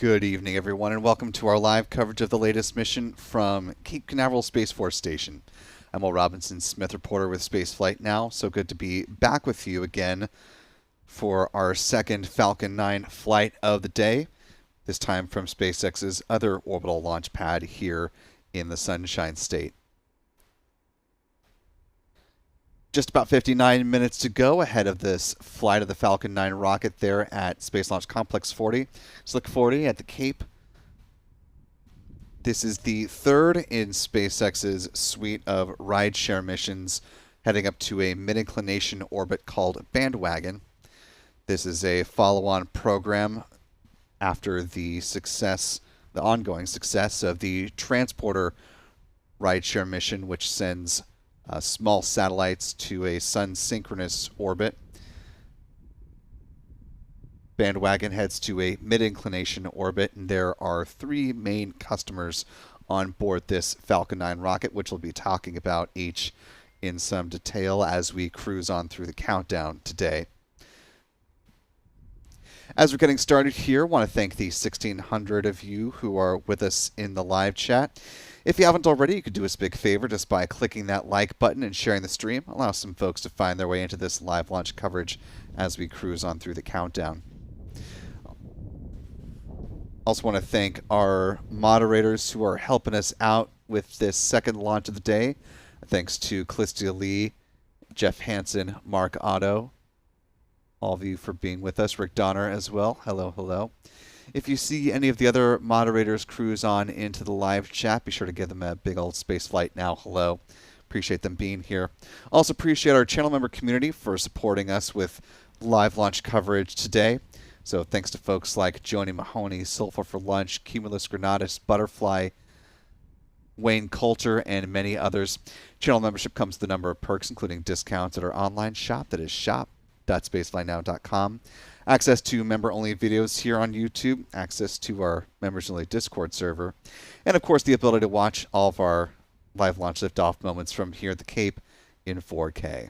Good evening, everyone, and welcome to our live coverage of the latest mission from Cape Canaveral Space Force Station. I'm Will Robinson, Smith reporter with Spaceflight now. So good to be back with you again for our second Falcon 9 flight of the day, this time from SpaceX's other orbital launch pad here in the Sunshine State. Just about 59 minutes to go ahead of this flight of the Falcon 9 rocket there at Space Launch Complex 40. Slick 40 at the Cape. This is the third in SpaceX's suite of rideshare missions heading up to a mid-inclination orbit called Bandwagon. This is a follow-on program after the ongoing success of the Transporter rideshare mission, which sends small satellites to a sun-synchronous orbit. Bandwagon heads to a mid-inclination orbit, and there are three main customers on board this Falcon 9 rocket, which we'll be talking about each in some detail as we cruise on through the countdown today. As we're getting started here, I want to thank the 1,600 of you who are with us in the live chat. If you haven't already, you could do us a big favor just by clicking that like button and sharing the stream. Allow some folks to find their way into this live launch coverage as we cruise on through the countdown. Also want to thank our moderators who are helping us out with this second launch of the day. Thanks to Callistia Lee, Jeff Hansen, Mark Otto, all of you for being with us. Rick Donner as well. Hello, hello. If you see any of the other moderators cruise on into the live chat, be sure to give them a big old Spaceflight now hello. Appreciate them being here. Also appreciate our channel member community for supporting us with live launch coverage today. So thanks to folks like Joni Mahoney, Sulfur for Lunch, Cumulus Granatus, Butterfly, Wayne Coulter, and many others. Channel membership comes with a number of perks, including discounts at our online shop, that is shop.spaceflightnow.com. Access to member-only videos here on YouTube, access to our members-only Discord server, and of course the ability to watch all of our live launch liftoff moments from here at the Cape in 4K.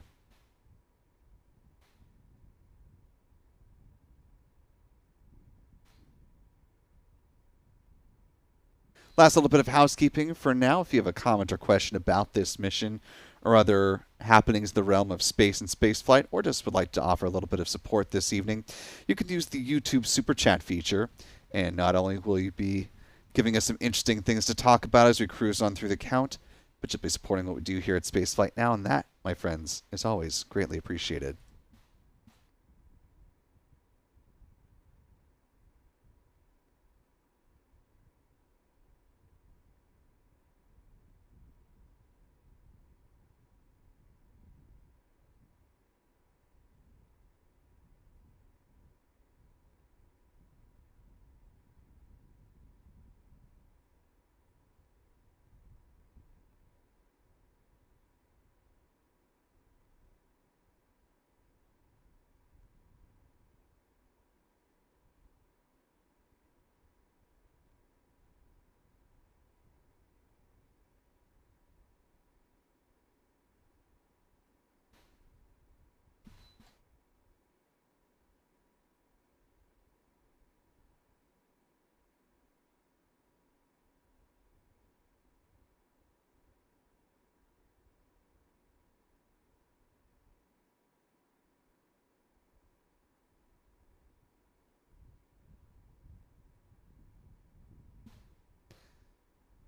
Last little bit of housekeeping for now. If you have a comment or question about this mission or other happenings in the realm of space and spaceflight, or just would like to offer a little bit of support this evening, you can use the YouTube Super Chat feature. And not only will you be giving us some interesting things to talk about as we cruise on through the count, but you'll be supporting what we do here at Spaceflight Now, and that, my friends, is always greatly appreciated.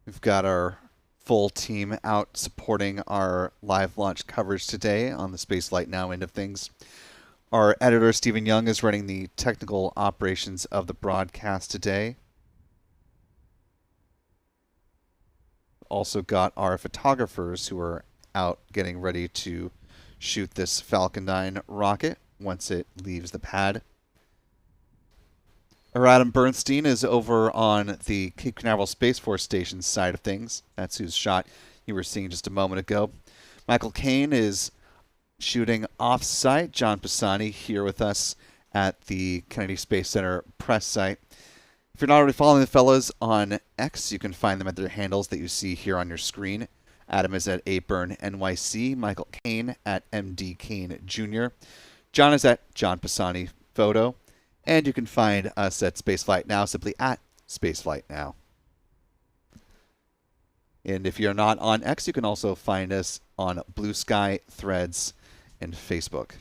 We've got our full team out supporting our live launch coverage today on the Spaceflight Now end of things. Our editor, Stephen Young, is running the technical operations of the broadcast today. Also got our photographers who are out getting ready to shoot this Falcon 9 rocket once it leaves the pad. Adam Bernstein is over on the Cape Canaveral Space Force Station side of things. That's whose shot you were seeing just a moment ago. Michael Kane is shooting off-site. John Pisani here with us at the Kennedy Space Center press site. If you're not already following the fellas on X, you can find them at their handles that you see here on your screen. Adam is at ABurnNYC, Michael Kane at MD Kane Jr., John is at John Pisani Photo, and you can find us at Spaceflight Now simply at Spaceflight now. And if you're not on X, you can also find us on Blue Sky, Threads, and Facebook.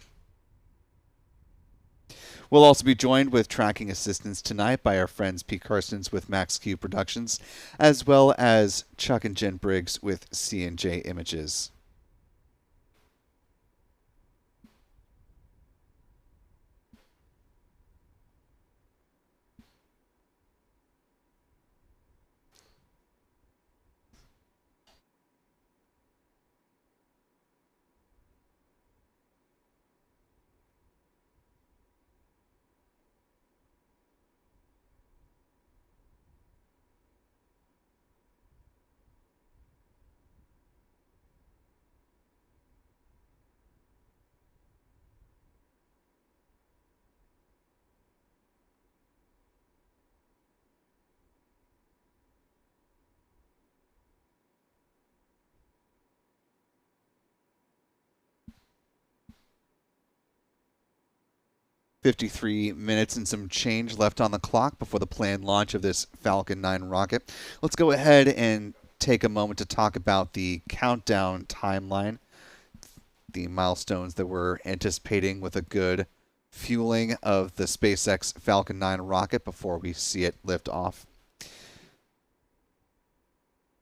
We'll also be joined with tracking assistance tonight by our friends Pete Carstens with Max Q Productions, as well as Chuck and Jen Briggs with C&J Images. $53 and some change left on the clock before the planned launch of this Falcon 9 rocket. Let's go ahead and take a moment to talk about the countdown timeline, the milestones that we're anticipating with a good fueling of the SpaceX Falcon 9 rocket before we see it lift off. Of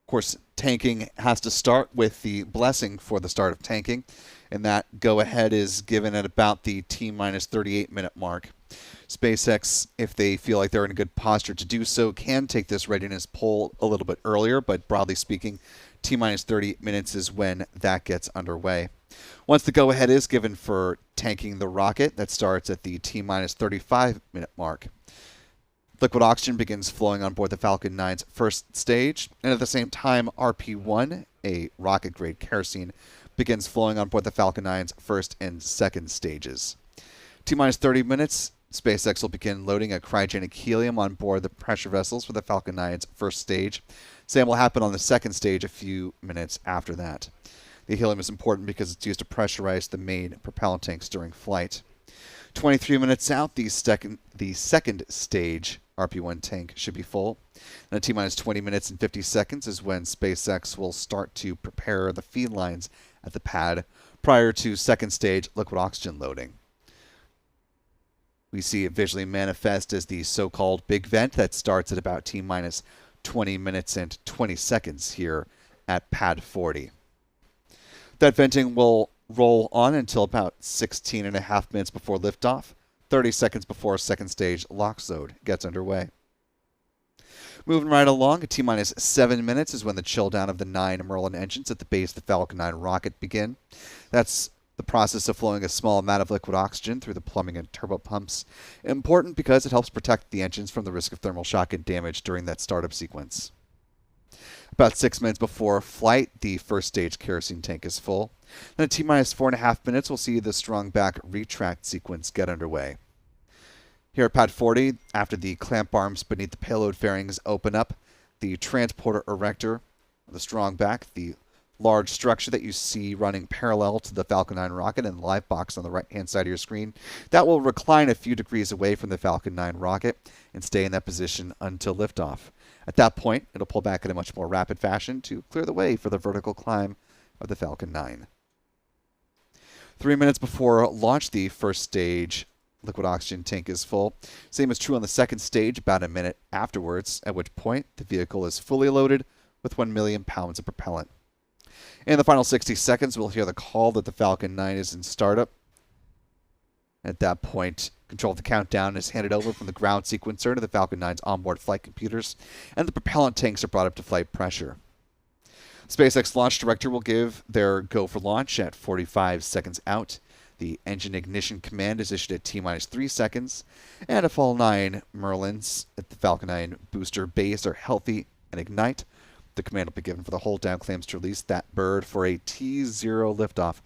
course, tanking has to start with the blessing for the start of tanking, and that go-ahead is given at about the T-minus 38-minute mark. SpaceX, if they feel like they're in a good posture to do so, can take this readiness poll a little bit earlier, but broadly speaking, T-minus 30 minutes is when that gets underway. Once the go-ahead is given for tanking the rocket, that starts at the T-minus 35-minute mark. Liquid oxygen begins flowing on board the Falcon 9's first stage, and at the same time, RP-1, a rocket-grade kerosene, begins flowing on board the Falcon 9's first and second stages. T-minus 30 minutes, SpaceX will begin loading a cryogenic helium on board the pressure vessels for the Falcon 9's first stage. Same will happen on the second stage a few minutes after that. The helium is important because it's used to pressurize the main propellant tanks during flight. 23 minutes out, the second stage RP-1 tank should be full. And at T-minus 20 minutes and 50 seconds is when SpaceX will start to prepare the feed lines at the pad prior to second stage liquid oxygen loading. We see it visually manifest as the so-called big vent that starts at about T-minus 20 minutes and 20 seconds here at pad 40. That venting will roll on until about 16 and a half minutes before liftoff, 30 seconds before second stage LOX load gets underway. Moving right along, at T-minus 7 minutes is when the chill down of the 9 Merlin engines at the base of the Falcon 9 rocket begin. That's the process of flowing a small amount of liquid oxygen through the plumbing and turbo pumps. Important because it helps protect the engines from the risk of thermal shock and damage during that startup sequence. About 6 minutes before flight, the first stage kerosene tank is full. Then at T-minus 4.5 minutes, we'll see the Strongback retract sequence get underway. Here at pad 40, after the clamp arms beneath the payload fairings open up, the transporter erector, the Strongback, the large structure that you see running parallel to the Falcon 9 rocket and the live box on the right-hand side of your screen, that will recline a few degrees away from the Falcon 9 rocket and stay in that position until liftoff. At that point, it'll pull back in a much more rapid fashion to clear the way for the vertical climb of the Falcon 9. 3 minutes before launch, the first stage liquid oxygen tank is full. Same is true on the second stage about a minute afterwards, at which point the vehicle is fully loaded with 1 million pounds of propellant. In the final 60 seconds, we'll hear the call that the Falcon 9 is in startup. At that point, control of the countdown is handed over from the ground sequencer to the Falcon 9's onboard flight computers, and the propellant tanks are brought up to flight pressure. SpaceX launch director will give their go for launch at 45 seconds out. The engine ignition command is issued at T-minus 3 seconds, and if all 9 Merlins at the Falcon 9 booster base are healthy and ignite, the command will be given for the hold down claims to release that bird for a T0 liftoff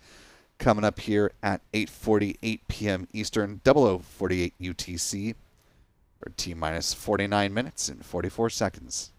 coming up here at 8:48 p.m. Eastern, 00:48 UTC, for T-minus 49 minutes and 44 seconds.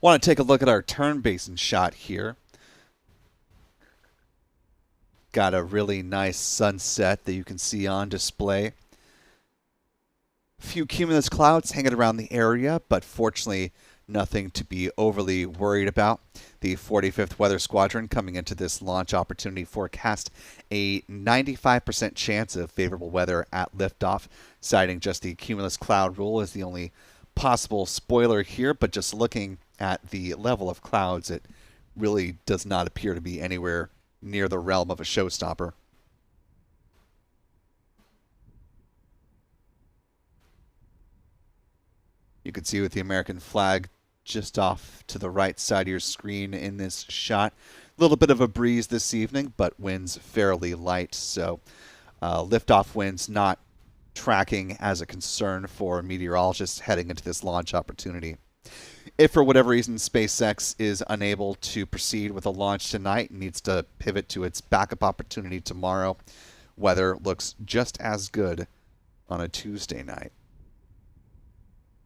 Want to take a look at our turn basin shot here. Got a really nice sunset that you can see on display. Few cumulus clouds hanging around the area, but fortunately nothing to be overly worried about. The 45th Weather Squadron coming into this launch opportunity forecast a 95% chance of favorable weather at liftoff, citing just the cumulus cloud rule as the only possible spoiler here, but just looking at the level of clouds, it really does not appear to be anywhere near the realm of a showstopper. You can see with the American flag just off to the right side of your screen in this shot. A little bit of a breeze this evening, but winds fairly light, so liftoff winds not tracking as a concern for meteorologists heading into this launch opportunity. If for whatever reason SpaceX is unable to proceed with a launch tonight and needs to pivot to its backup opportunity tomorrow, weather looks just as good on a Tuesday night.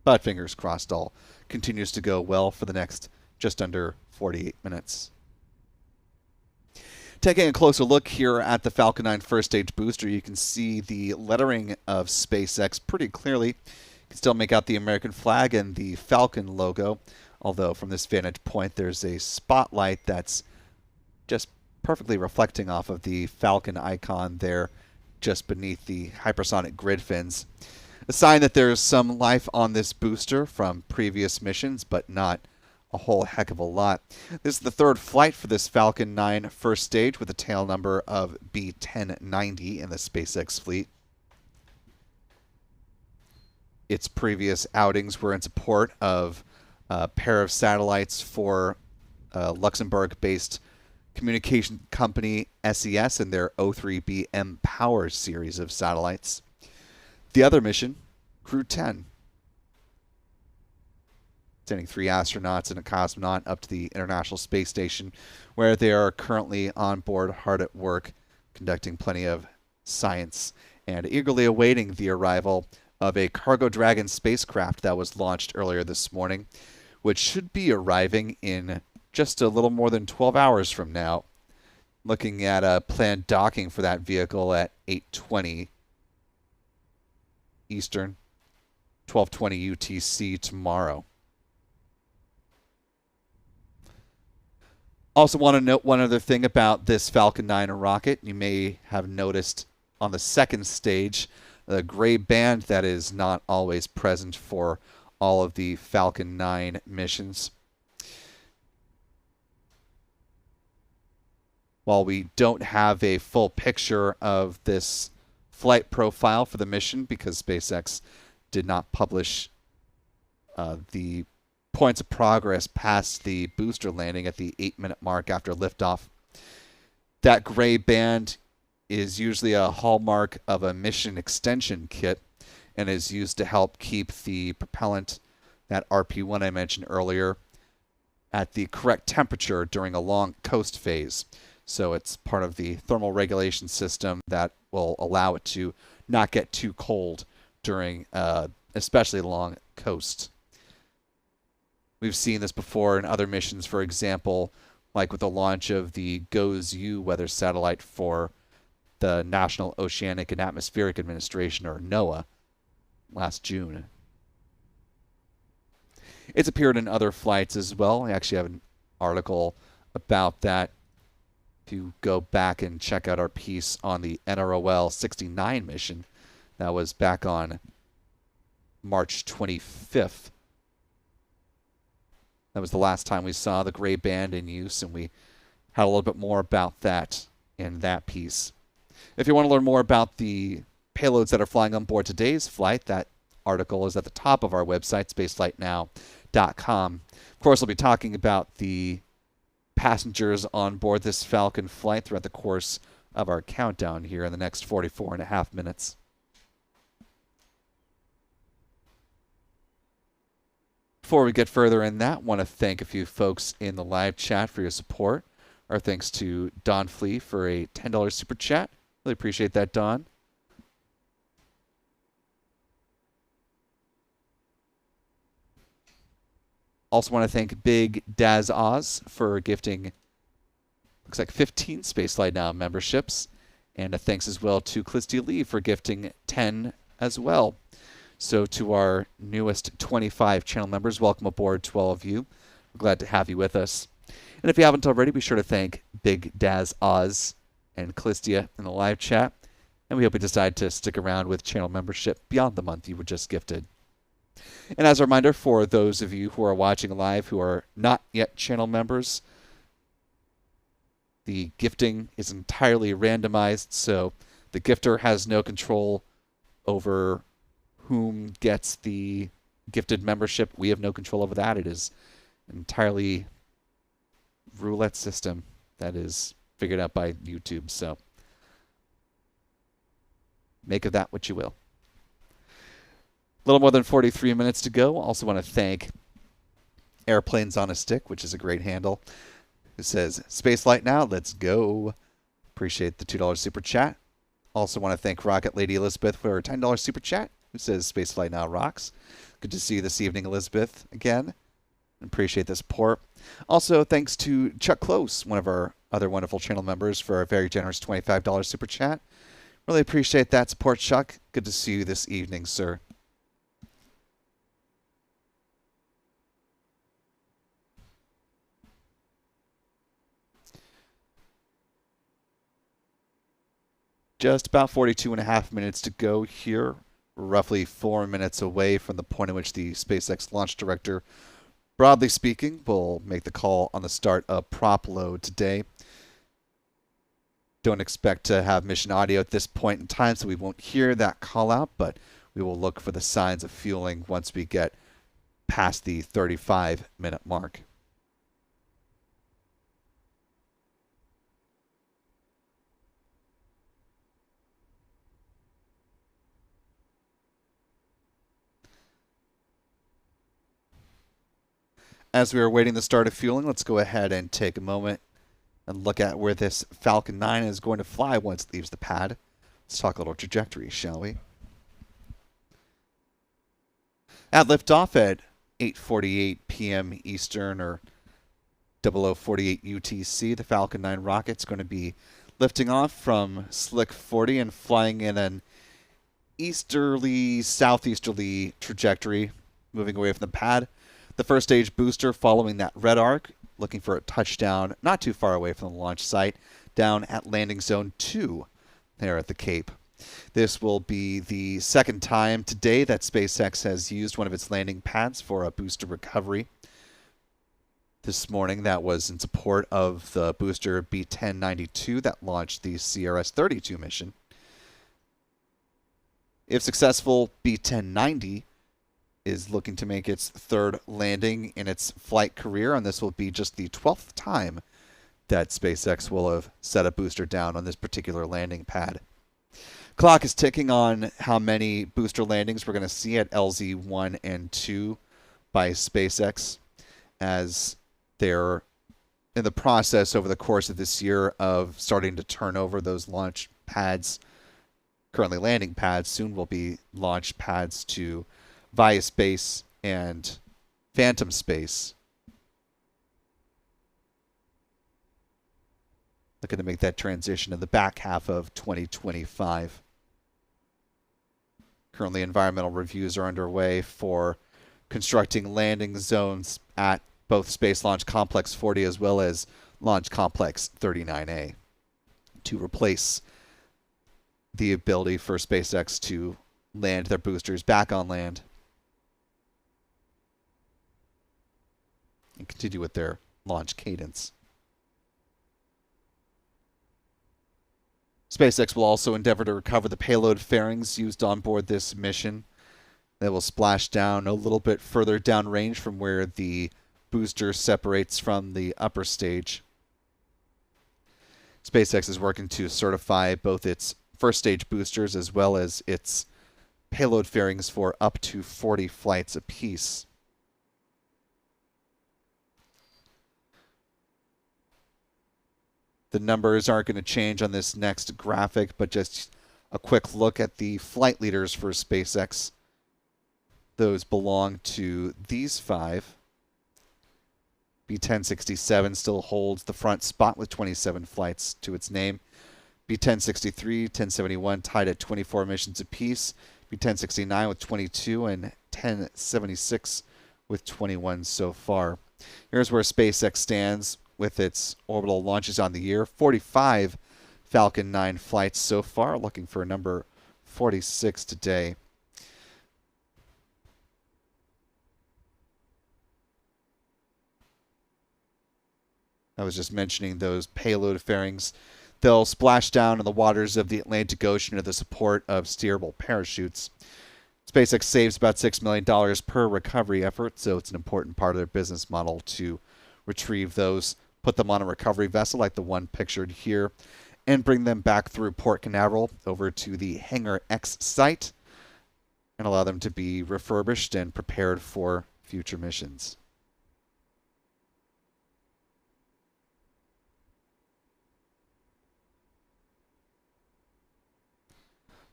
But fingers crossed all continues to go well for the next just under 48 minutes. Taking a closer look here at the Falcon 9 first stage booster, you can see the lettering of SpaceX pretty clearly. You can still make out the American flag and the Falcon logo, although from this vantage point there's a spotlight that's just perfectly reflecting off of the Falcon icon there just beneath the hypersonic grid fins. A sign that there's some life on this booster from previous missions, but not a whole heck of a lot. This is the third flight for this Falcon 9 first stage with a tail number of B1090 in the SpaceX fleet. Its previous outings were in support of a pair of satellites for Luxembourg-based communication company SES and their O3B mPOWER series of satellites. The other mission, Crew 10, sending 3 astronauts and a cosmonaut up to the International Space Station, where they are currently on board, hard at work, conducting plenty of science, and eagerly awaiting the arrival of a Cargo Dragon spacecraft that was launched earlier this morning, which should be arriving in just a little more than 12 hours from now. Looking at a planned docking for that vehicle at 8:20 Eastern, 12:20 UTC tomorrow. Also want to note one other thing about this Falcon 9 rocket. You may have noticed on the second stage the gray band that is not always present for all of the Falcon 9 missions. While we don't have a full picture of this flight profile for the mission because SpaceX did not publish the points of progress past the booster landing at the 8-minute mark after liftoff. That gray band is usually a hallmark of a mission extension kit and is used to help keep the propellant, that RP1 I mentioned earlier, at the correct temperature during a long coast phase. So it's part of the thermal regulation system that will allow it to not get too cold during especially long coast. We've seen this before in other missions, for example, like with the launch of the GOES-U weather satellite for the National Oceanic and Atmospheric Administration, or NOAA, last June. It's appeared in other flights as well. I actually have an article about that. If you go back and check out our piece on the NROL 69 mission, that was back on March 25th. That was the last time we saw the gray band in use, and we had a little bit more about that in that piece. If you want to learn more about the payloads that are flying on board today's flight, that article is at the top of our website, spaceflightnow.com. Of course, we'll be talking about the passengers on board this Falcon flight throughout the course of our countdown here in the next 44.5 minutes. Before we get further in that, I want to thank a few folks in the live chat for your support. Our thanks to Don Flea for a $10 super chat. Really appreciate that, Don. Also want to thank Big Daz Oz for gifting, looks like 15 Spaceflight Now memberships. And a thanks as well to Clisty Lee for gifting 10 as well. So to our newest 25 channel members, welcome aboard to all of you. We're glad to have you with us. And if you haven't already, be sure to thank Big Daz Oz and Clistia in the live chat. And we hope you decide to stick around with channel membership beyond the month you were just gifted. And as a reminder, for those of you who are watching live who are not yet channel members, the gifting is entirely randomized, so the gifter has no control over whom gets the gifted membership. We have no control over that. It is an entirely roulette system that is figured out by YouTube, so make of that what you will. A little more than 43 minutes to go. Also want to thank Airplanes on a Stick, which is a great handle. It says, Spaceflight Now, let's go. Appreciate the $2 super chat. Also want to thank Rocket Lady Elizabeth for her $10 super chat, who says Spaceflight Now rocks. Good to see you this evening, Elizabeth, again. Appreciate the support. Also, thanks to Chuck Close, one of our other wonderful channel members, for a very generous $25 super chat. Really appreciate that support, Chuck. Good to see you this evening, sir. Just about 42.5 minutes to go here. We're roughly 4 minutes away from the point at which the SpaceX launch director, broadly speaking, will make the call on the start of prop load today. Don't expect to have mission audio at this point in time, so we won't hear that call out, but we will look for the signs of fueling once we get past the 35-minute mark. As we are waiting the start of fueling, let's go ahead and take a moment and look at where this Falcon 9 is going to fly once it leaves the pad. Let's talk a little trajectory, shall we? At liftoff at 8:48 p.m. Eastern or 00:48 UTC, the Falcon 9 rocket's going to be lifting off from Slick 40 and flying in an easterly, southeasterly trajectory, moving away from the pad. The first stage booster following that red arc, looking for a touchdown not too far away from the launch site, down at landing zone 2 there at the Cape. This will be the second time today that SpaceX has used one of its landing pads for a booster recovery. This morning, that was in support of the booster B-1092 that launched the CRS-32 mission. If successful, B-1090 is looking to make its third landing in its flight career, and this will be just the 12th time that SpaceX will have set a booster down on this particular landing pad. Clock is ticking on how many booster landings we're going to see at LZ-1 and 2 by SpaceX, as they're in the process over the course of this year of starting to turn over those launch pads. Currently landing pads, soon will be launch pads to Via Space and Phantom Space. Looking to make that transition in the back half of 2025. Currently, environmental reviews are underway for constructing landing zones at both Space Launch Complex 40 as well as Launch Complex 39A to replace the ability for SpaceX to land their boosters back on land and continue with their launch cadence. SpaceX will also endeavor to recover the payload fairings used on board this mission. They will splash down a little bit further downrange from where the booster separates from the upper stage. SpaceX is working to certify both its first stage boosters as well as its payload fairings for up to 40 flights apiece. The numbers aren't going to change on this next graphic, but just a quick look at the flight leaders for SpaceX. Those belong to these 5. B-1067 still holds the front spot with 27 flights to its name. B-1063, 1071 tied at 24 missions apiece. B-1069 with 22 and 1076 with 21 so far. Here's where SpaceX stands with its orbital launches on the year. 45 Falcon 9 flights so far, looking for a number 46 today. I was just mentioning those payload fairings. They'll splash down in the waters of the Atlantic Ocean with the support of steerable parachutes. SpaceX saves about $6 million per recovery effort, so it's an important part of their business model to retrieve those, put them on a recovery vessel like the one pictured here, and bring them back through Port Canaveral over to the Hangar X site and allow them to be refurbished and prepared for future missions.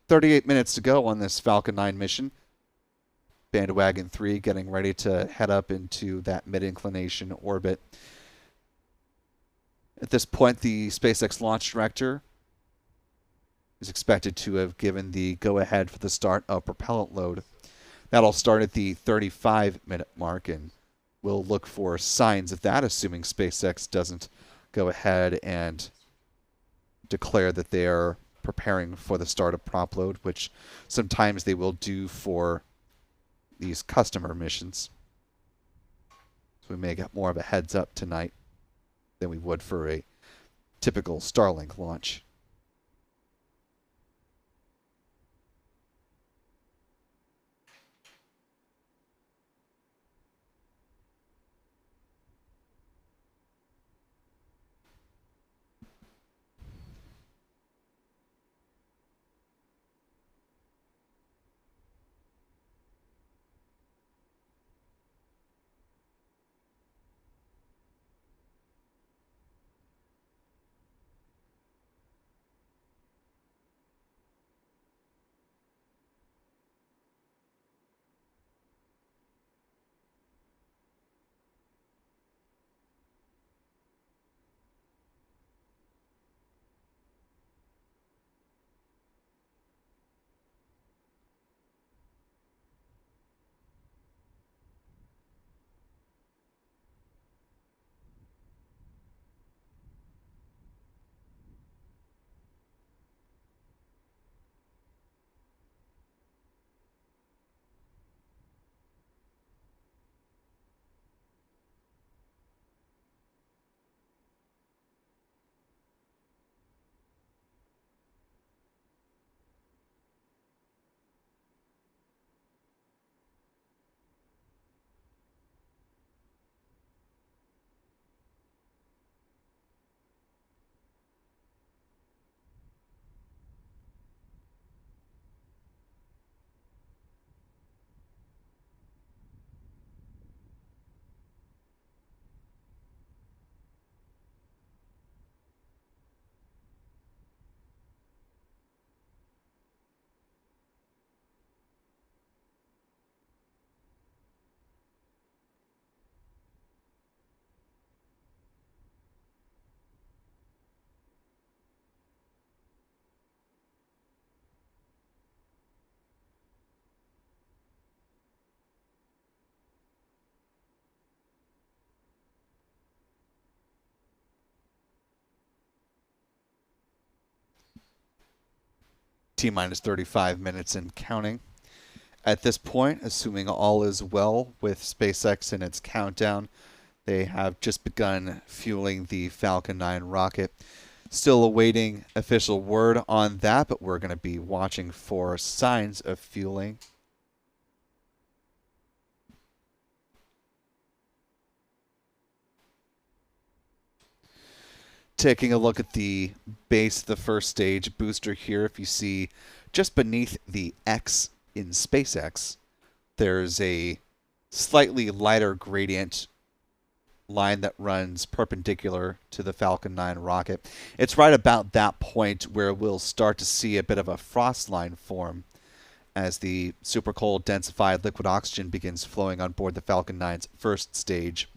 "38 minutes to go on this Falcon 9 mission. Bandwagon 3 getting ready to head up into that mid-inclination orbit. At this point, the SpaceX launch director is expected to have given the go-ahead for the start of propellant load. That'll start at the 35-minute mark, and we'll look for signs of that, assuming SpaceX doesn't go ahead and declare that they are preparing for the start of prop load, which sometimes they will do for these customer missions. So we may get more of a heads up tonight than we would for a typical Starlink launch. T-minus 35 minutes and counting. At this point, assuming all is well with SpaceX and its countdown, they have just begun fueling the Falcon 9 rocket. Still awaiting official word on that, but we're going to be watching for signs of fueling. Taking a look at the base of the first stage booster here, if you see just beneath the X in SpaceX, there's a slightly lighter gradient line that runs perpendicular to the Falcon 9 rocket. It's right about that point where we'll start to see a bit of a frost line form as the super cold densified liquid oxygen begins flowing on board the Falcon 9's first stage.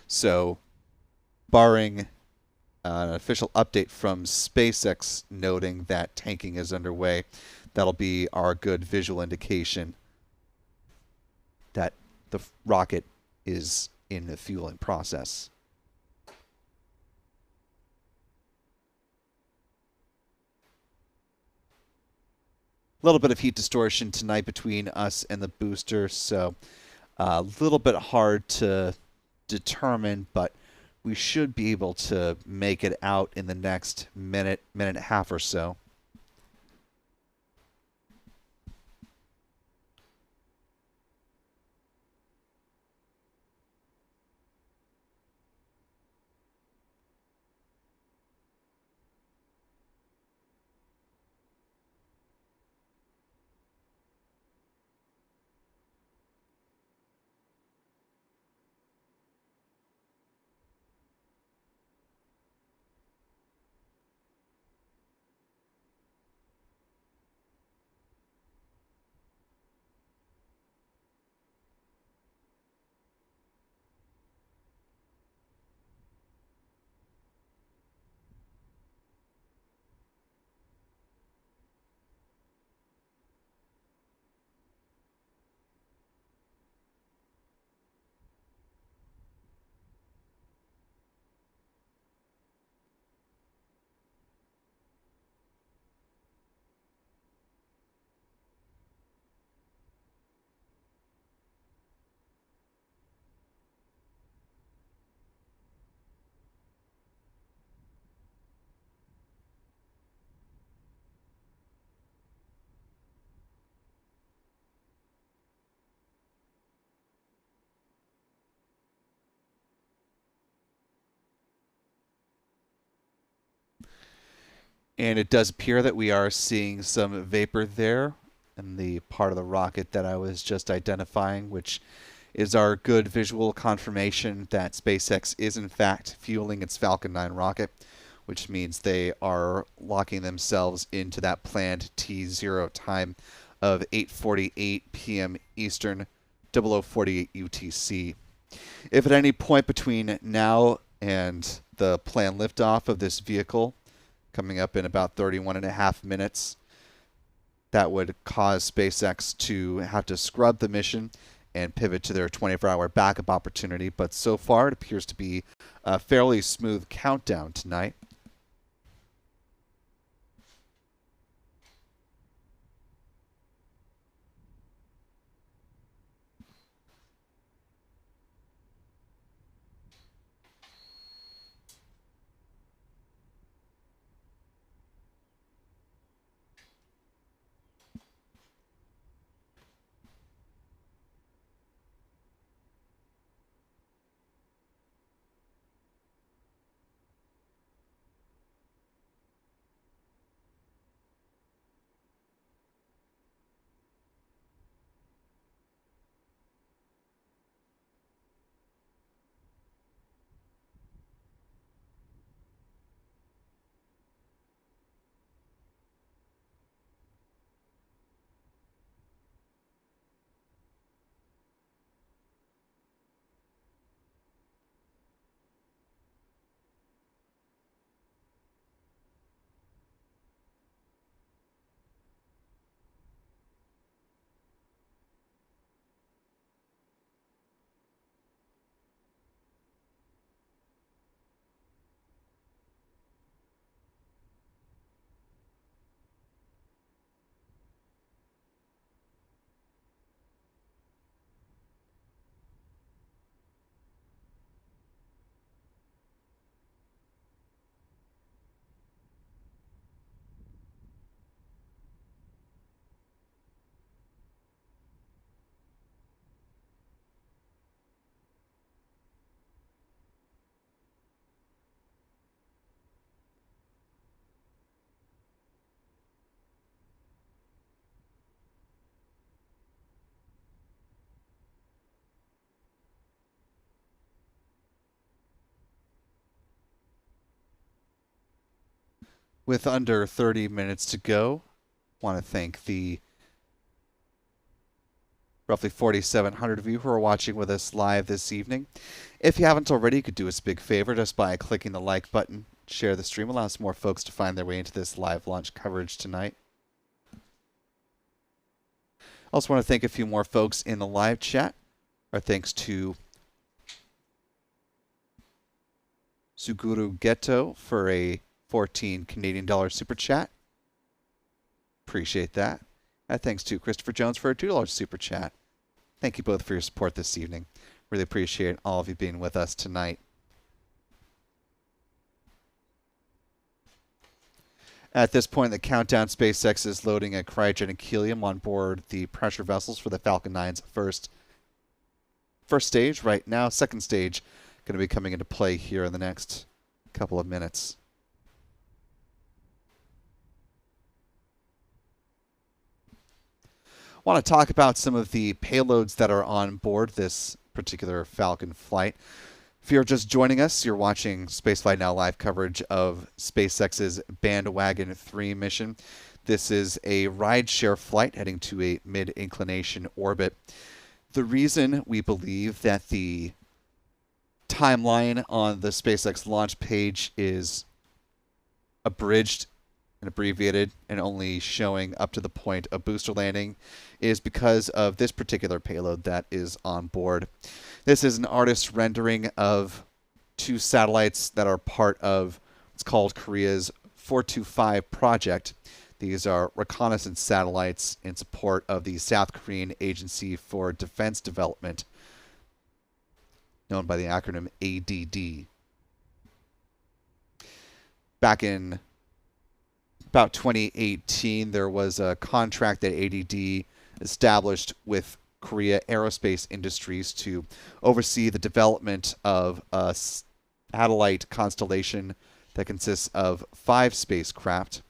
So, barring an official update from SpaceX noting that tanking is underway, that'll be our good visual indication that the rocket is in the fueling process. A little bit of heat distortion tonight between us and the booster, so a little bit hard to determine, but we should be able to make it out in the next minute, minute and a half or so. And it does appear that we are seeing some vapor there in the part of the rocket that I was just identifying, which is our good visual confirmation that SpaceX is in fact fueling its Falcon 9 rocket, which means they are locking themselves into that planned T0 time of 8:48 p.m. Eastern, 0048 UTC. If at any point between now and the planned liftoff of this vehicle, coming up in about 31 and a half minutes, that would cause SpaceX to have to scrub the mission and pivot to their 24-hour backup opportunity. But so far, it appears to be a fairly smooth countdown tonight. With under 30 minutes to go, I want to thank the roughly 4,700 of you who are watching with us live this evening. If you haven't already, you could do us a big favor just by clicking the like button. Share the stream, allows more folks to find their way into this live launch coverage tonight. I also want to thank a few more folks in the live chat. Our thanks to Suguru Ghetto for a 14 Canadian dollar super chat. Appreciate that. And thanks to Christopher Jones for a $2 super chat. Thank you both for your support this evening. Really appreciate all of you being with us tonight. At this point in the countdown, SpaceX is loading a cryogenic helium on board the pressure vessels for the Falcon 9's first stage right now. Second stage going to be coming into play here in the next couple of minutes. I want to talk about some of the payloads that are on board this particular Falcon flight. If you're just joining us, you're watching Spaceflight Now live coverage of SpaceX's Bandwagon 3 mission. This is a rideshare flight heading to a mid-inclination orbit. The reason we believe that the timeline on the SpaceX launch page is abridged and abbreviated and only showing up to the point of booster landing is because of this particular payload that is on board. This is an artist's rendering of two satellites that are part of what's called Korea's 425 project. These are reconnaissance satellites in support of the South Korean Agency for Defense Development, known by the acronym ADD. Back in about 2018, there was a contract that ADD established with Korea Aerospace Industries to oversee the development of a satellite constellation that consists of 5 spacecraft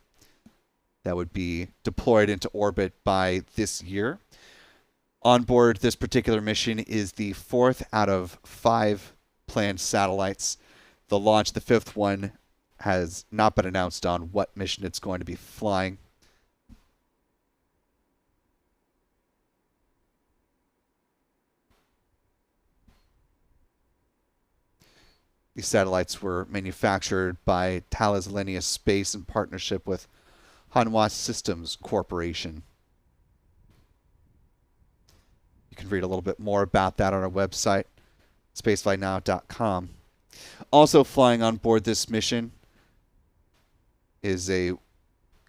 that would be deployed into orbit by this year. On board this particular mission is the 4th out of 5 planned satellites. The launch, the 5th one, has not been announced on what mission it's going to be flying. These satellites were manufactured by Thales Alenia Space in partnership with Hanwha Systems Corporation. You can read a little bit more about that on our website, spaceflightnow.com. Also flying on board this mission is a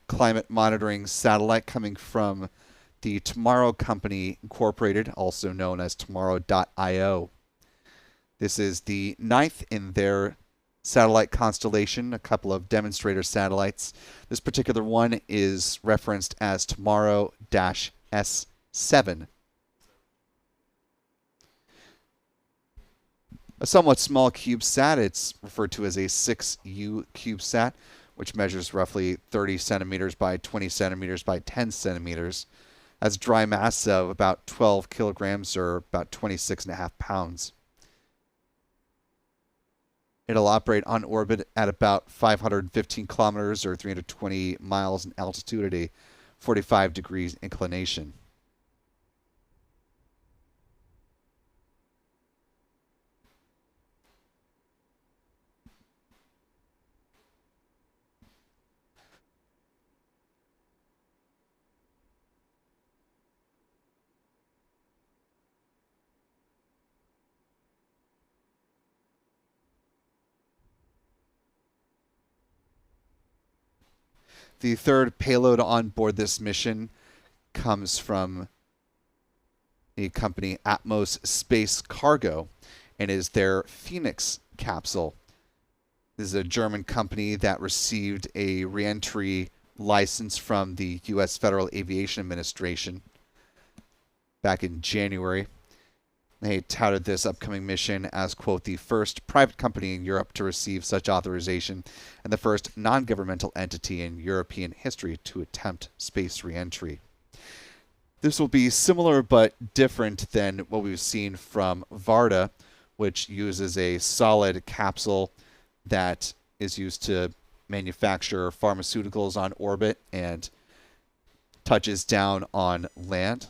climate monitoring satellite coming from the Tomorrow Company Incorporated, also known as Tomorrow.io. This is the 9th in their satellite constellation, a couple of demonstrator satellites. This particular one is referenced as Tomorrow-S7. A somewhat small CubeSat, it's referred to as a 6U CubeSat, which measures roughly 30 centimeters by 20 centimeters by 10 centimeters, has a dry mass of about 12 kilograms or about 26.5 pounds. It'll operate on orbit at about 515 kilometers or 320 miles in altitude at a 45 degrees inclination. The third payload on board this mission comes from the company Atmos Space Cargo and is their Phoenix capsule. This is a German company that received a re-entry license from the U.S. Federal Aviation Administration back in January. They touted this upcoming mission as, quote, the first private company in Europe to receive such authorization and the first non-governmental entity in European history to attempt space re-entry. This will be similar but different than what we've seen from Varda, which uses a solid capsule that is used to manufacture pharmaceuticals on orbit and touches down on land.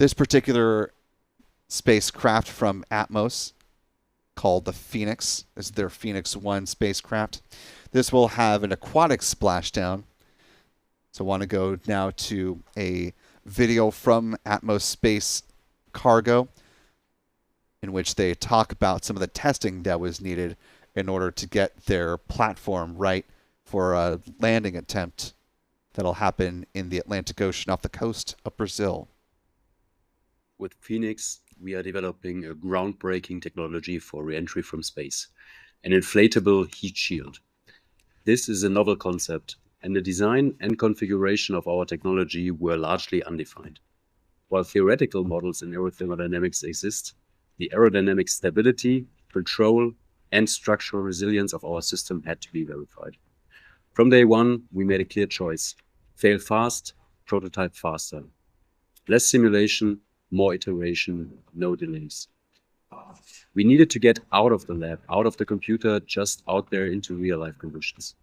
This particular spacecraft from Atmos, called the Phoenix, is their Phoenix 1 spacecraft. This will have an aquatic splashdown. So I want to go now to a video from Atmos Space Cargo, in which they talk about some of the testing that was needed in order to get their platform right for a landing attempt that'll happen in the Atlantic Ocean off the coast of Brazil. With Phoenix, we are developing a groundbreaking technology for re-entry from space, an inflatable heat shield. This is a novel concept, and the design and configuration of our technology were largely undefined. While theoretical models in aerothermodynamics exist, the aerodynamic stability, control, and structural resilience of our system had to be verified. From day one, we made a clear choice: fail fast, prototype faster. Less simulation, more iteration, no delays. We needed to get out of the lab, out of the computer, just out there into real-life conditions.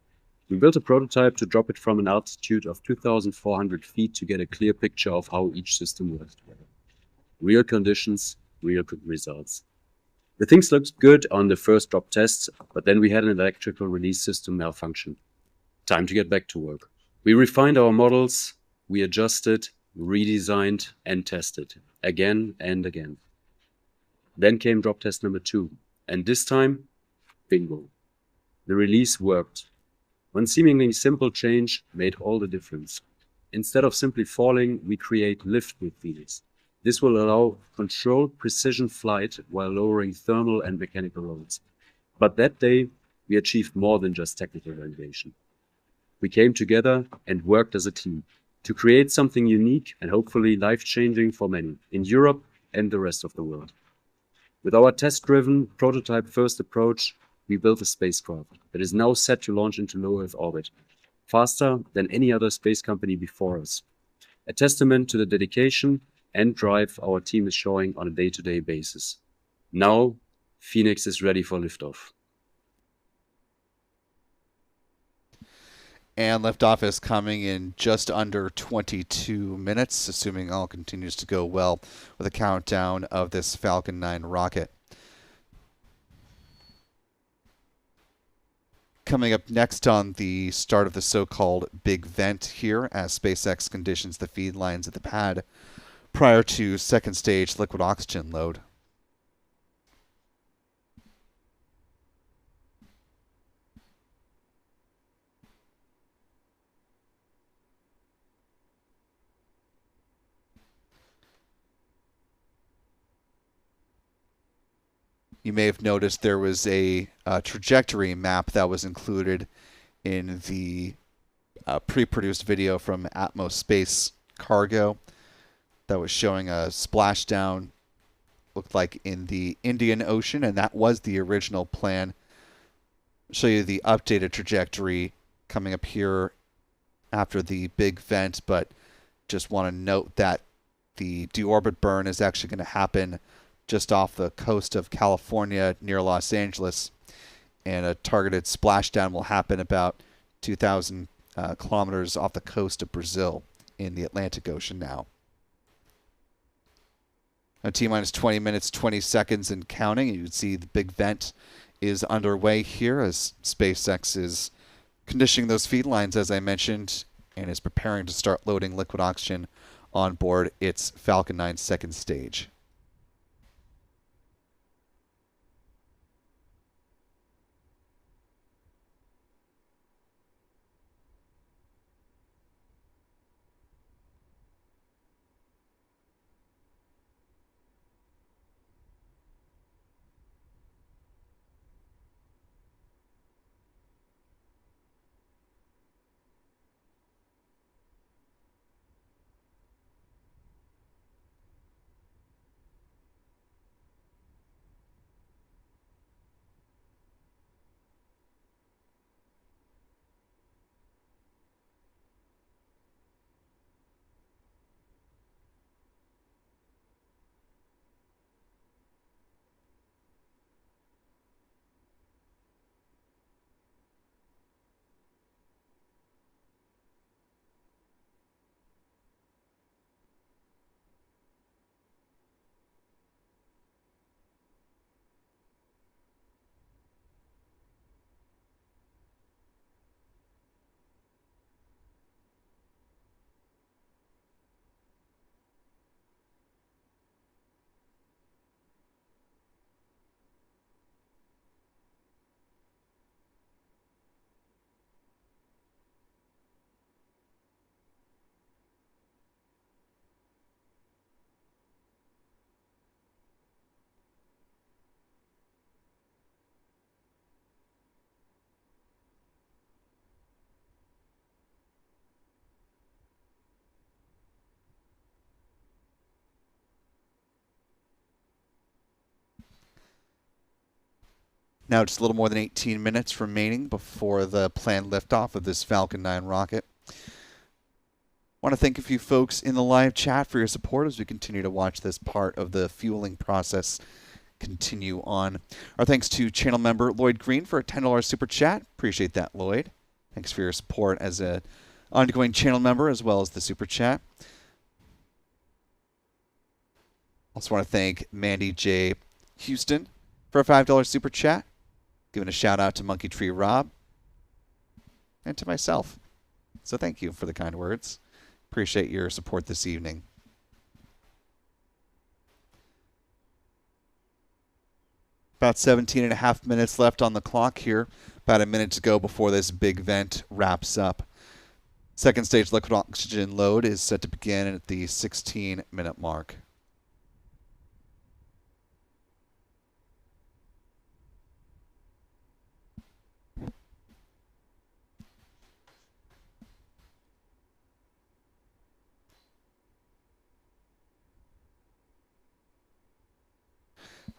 We built a prototype to drop it from an altitude of 2,400 feet to get a clear picture of how each system works together. Real conditions, real results. The things looked good on the first drop tests, but then we had an electrical release system malfunction. Time to get back to work. We refined our models, we adjusted, redesigned, and tested again and again. Then came drop test number 2, and this time, bingo. The release worked. One seemingly simple change made all the difference. Instead of simply falling, we create lift with Phoenix. This will allow controlled precision flight while lowering thermal and mechanical loads. But that day, we achieved more than just technical validation. We came together and worked as a team to create something unique and hopefully life-changing for many in Europe and the rest of the world. With our test-driven, prototype-first approach, we built a spacecraft that is now set to launch into low Earth orbit, faster than any other space company before us. A testament to the dedication and drive our team is showing on a day-to-day basis. Now, Phoenix is ready for liftoff. And liftoff is coming in just under 22 minutes, assuming all continues to go well with a countdown of this Falcon 9 rocket. Coming up next on the start of the so-called big vent here, as SpaceX conditions the feed lines at the pad prior to second stage liquid oxygen load. You may have noticed there was a trajectory map that was included in the pre-produced video from Atmos Space Cargo that was showing a splashdown, looked like in the Indian Ocean, and that was the original plan. I'll show you the updated trajectory coming up here after the big vent, but just want to note that the deorbit burn is actually going to happen just off the coast of California near Los Angeles, and a targeted splashdown will happen about 2,000 kilometers off the coast of Brazil in the Atlantic Ocean now. Now, T-minus 20 minutes, 20 seconds and counting. You can see the big vent is underway here as SpaceX is conditioning those feed lines, as I mentioned, and is preparing to start loading liquid oxygen on board its Falcon 9 second stage. Now just a little more than 18 minutes remaining before the planned liftoff of this Falcon 9 rocket. I want to thank a few folks in the live chat for your support as we continue to watch this part of the fueling process continue on. Our thanks to channel member Lloyd Green for a $10 super chat. Appreciate that, Lloyd. Thanks for your support as an ongoing channel member as well as the super chat. Also want to thank Mandy J. Houston for a $5 super chat. Giving a shout out to Monkey Tree Rob and to myself. So thank you for the kind words. Appreciate your support this evening. About 17 and a half minutes left on the clock here. About a minute to go before this big vent wraps up. Second stage liquid oxygen load is set to begin at the 16-minute mark.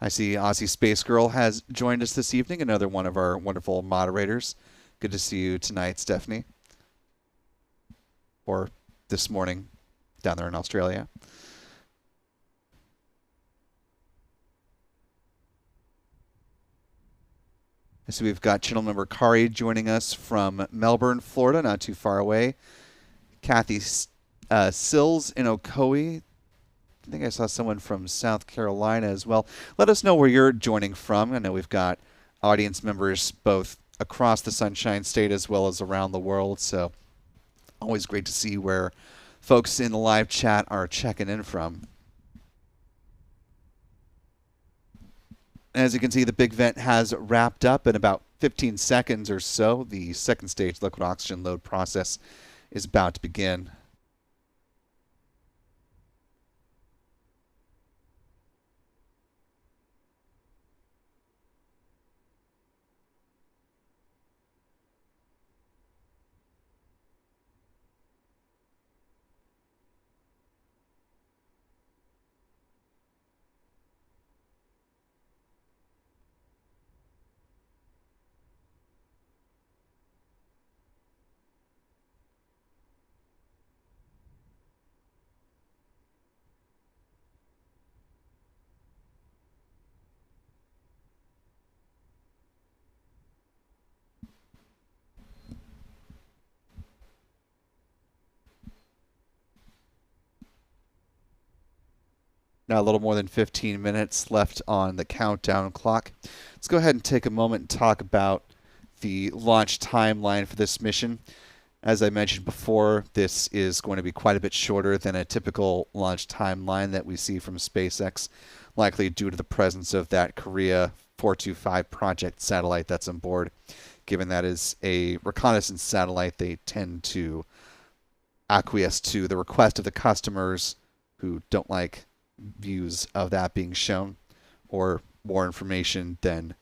I see Aussie Space Girl has joined us this evening, another one of our wonderful moderators. Good to see you tonight, Stephanie. Or this morning down there in Australia. So we've got channel member Kari joining us from Melbourne, Florida, not too far away. Kathy Sills in Ocoee. I think I saw someone from South Carolina as well. Let us know where you're joining from. I know we've got audience members both across the Sunshine State as well as around the world. So always great to see where folks in the live chat are checking in from. As you can see, the big vent has wrapped up in about 15 seconds or so. The second stage liquid oxygen load process is about to begin. Now a little more than 15 minutes left on the countdown clock. Let's go ahead and take a moment and talk about the launch timeline for this mission. As I mentioned before, this is going to be quite a bit shorter than a typical launch timeline that we see from SpaceX, likely due to the presence of that Korea 425 project satellite that's on board. Given that is a reconnaissance satellite, they tend to acquiesce to the request of the customers who don't like views of that being shown or more information than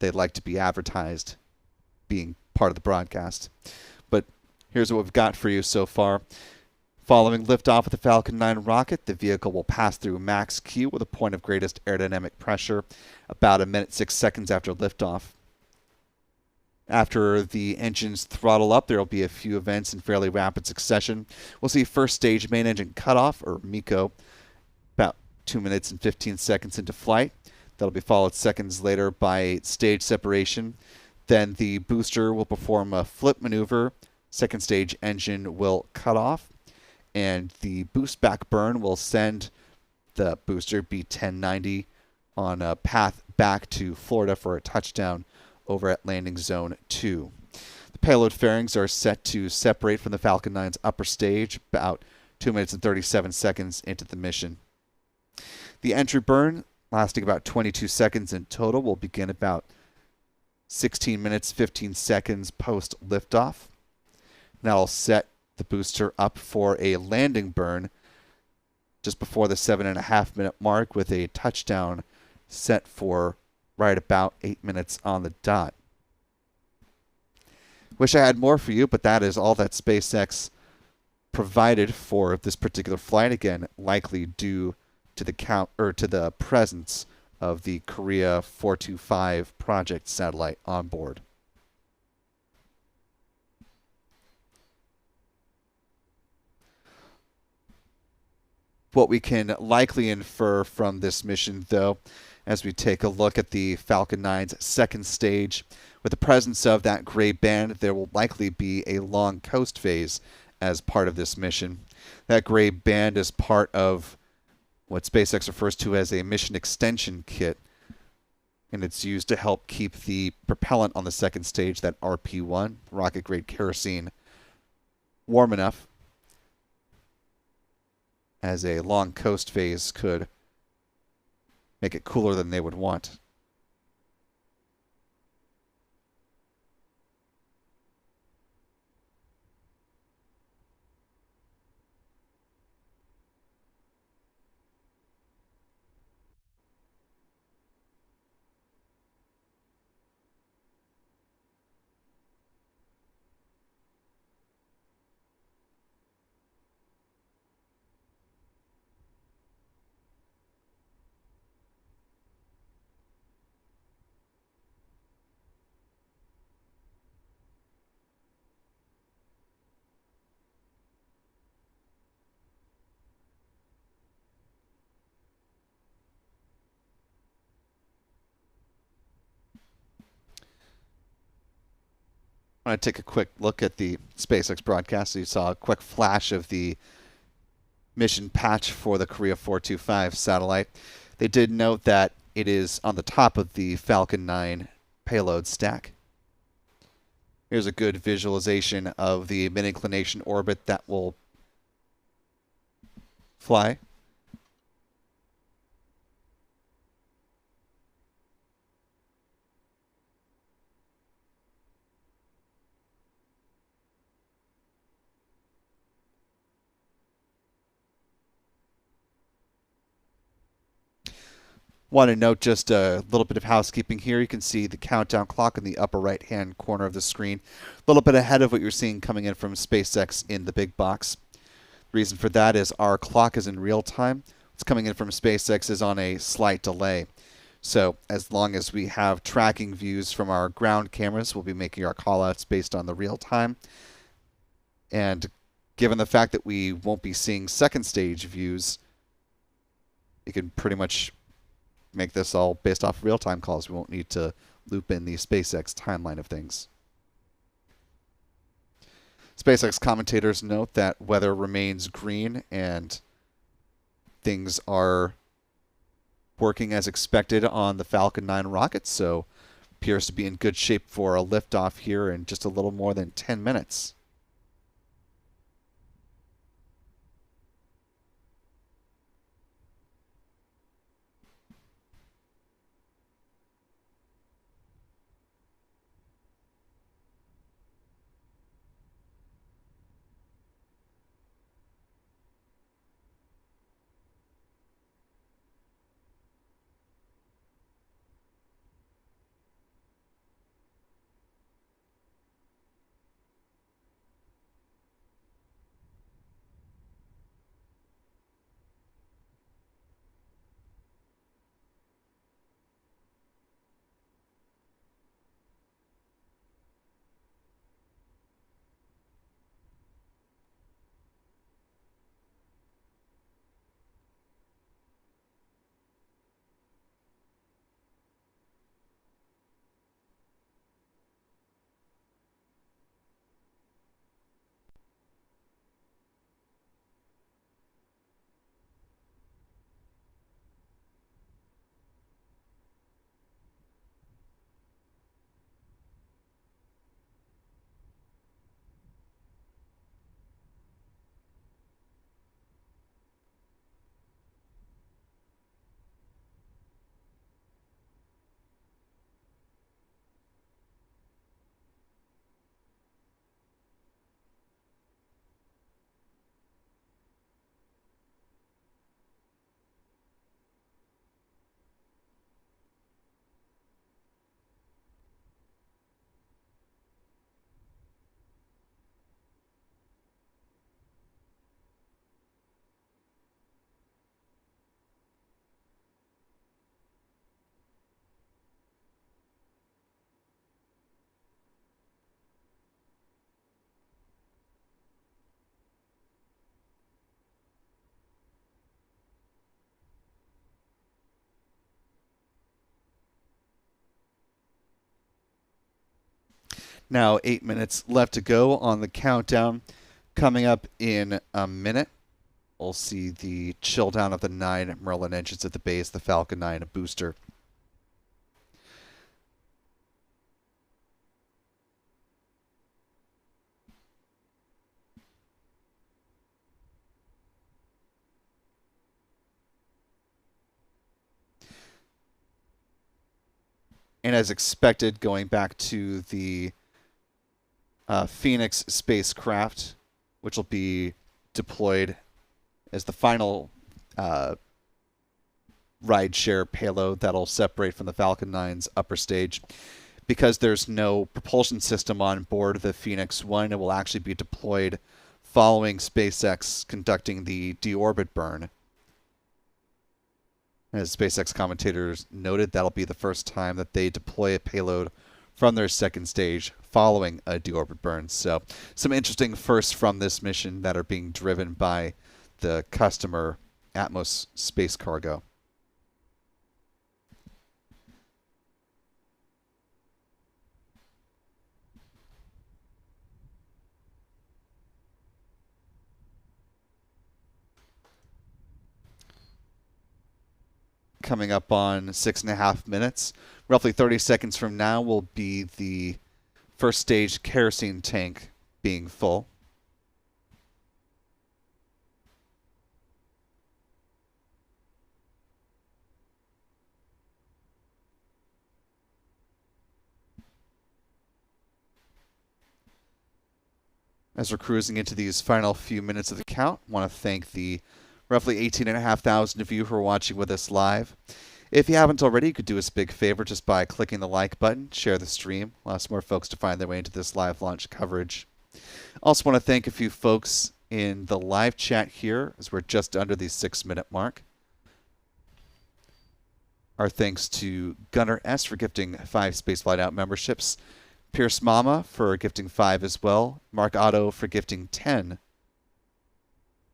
they'd like to be advertised being part of the broadcast. But here's what we've got for you so far. Following liftoff of the Falcon 9 rocket, the vehicle will pass through max Q with a point of greatest aerodynamic pressure about 1 minute 6 seconds after liftoff. After the engines throttle up, there will be a few events in fairly rapid succession. We'll see first stage main engine cutoff, or MECO, about 2 minutes and 15 seconds into flight. That'll be followed seconds later by stage separation. Then the booster will perform a flip maneuver. Second stage engine will cut off. And the boostback burn will send the booster B-1090 on a path back to Florida for a touchdown over at landing zone 2. The payload fairings are set to separate from the Falcon 9's upper stage about 2 minutes and 37 seconds into the mission. The entry burn, lasting about 22 seconds in total, will begin about 16 minutes 15 seconds post liftoff. That'll set the booster up for a landing burn just before the 7.5 minute mark, with a touchdown set for right about 8 minutes on the dot. Wish I had more for you, but that is all that SpaceX provided for this particular flight. Again, likely due to the presence of the Korea 425 project satellite on board. What we can likely infer from this mission, though, as we take a look at the Falcon 9's second stage, with the presence of that gray band, there will likely be a long coast phase as part of this mission. That gray band is part of what SpaceX refers to as a mission extension kit, and it's used to help keep the propellant on the second stage, that RP1, rocket grade kerosene, warm enough as a long coast phase could make it cooler than they would want. I want to take a quick look at the SpaceX broadcast. So you saw a quick flash of the mission patch for the Korea 425 satellite. They did note that it is on the top of the Falcon 9 payload stack. Here's a good visualization of the mid-inclination orbit that will fly. Want to note just a little bit of housekeeping here. You can see the countdown clock in the upper right-hand corner of the screen, a little bit ahead of what you're seeing coming in from SpaceX in the big box. The reason for that is our clock is in real time. What's coming in from SpaceX is on a slight delay. So as long as we have tracking views from our ground cameras, we'll be making our callouts based on the real time. And given the fact that we won't be seeing second stage views, you can pretty much make this all based off real-time calls. We won't need to loop in the SpaceX timeline of things. SpaceX commentators note that weather remains green and things are working as expected on the Falcon 9 rocket, so appears to be in good shape for a liftoff here in just a little more than 10 minutes. Now 8 minutes left to go on the countdown. Coming up in a minute, we'll see the chill down of the 9 Merlin engines at the base, the Falcon 9 booster. And as expected, going back to the Phoenix spacecraft, which will be deployed as the final rideshare payload that'll separate from the Falcon 9's upper stage. Because there's no propulsion system on board the Phoenix 1, it will actually be deployed following SpaceX conducting the deorbit burn. As SpaceX commentators noted, that'll be the first time that they deploy a payload from their second stage following a deorbit burn. So some interesting firsts from this mission that are being driven by the customer Atmos Space Cargo. Coming up on 6.5 minutes. Roughly 30 seconds from now will be the first stage kerosene tank being full. As we're cruising into these final few minutes of the count, I want to thank the roughly 18,500 of you who are watching with us live. If you haven't already, you could do us a big favor just by clicking the like button, share the stream, allow some more folks to find their way into this live launch coverage. Also want to thank a few folks in the live chat here, as we're just under the 6-minute mark. Our thanks to Gunnar S. for gifting 5 Spaceflight Out memberships, Pierce Mama for gifting 5 as well, Mark Otto for gifting 10.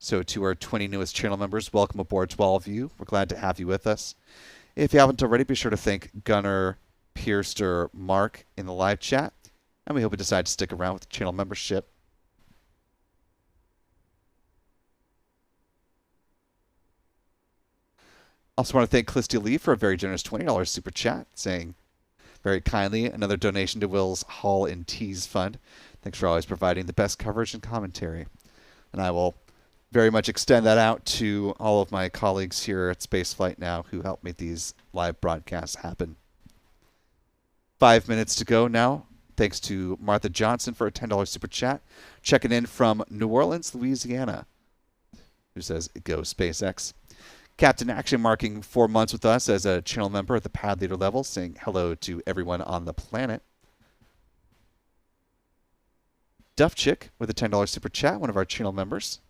So to our 20 newest channel members, welcome aboard to all of you. We're glad to have you with us. If you haven't already, be sure to thank Gunnar, Pierce, or Mark in the live chat. And we hope you decide to stick around with the channel membership. Also want to thank Clisty Lee for a very generous $20 super chat, saying very kindly, another donation to Will's Hall and Tease Fund. Thanks for always providing the best coverage and commentary. And I will very much extend that out to all of my colleagues here at Spaceflight Now who help make these live broadcasts happen. 5 minutes to go now. Thanks to Martha Johnson for a $10 super chat. Checking in from New Orleans, Louisiana, who says, go SpaceX. Captain Action marking 4 months with us as a channel member at the pad leader level, saying hello to everyone on the planet. Duff Chick with a $10 super chat, one of our channel members.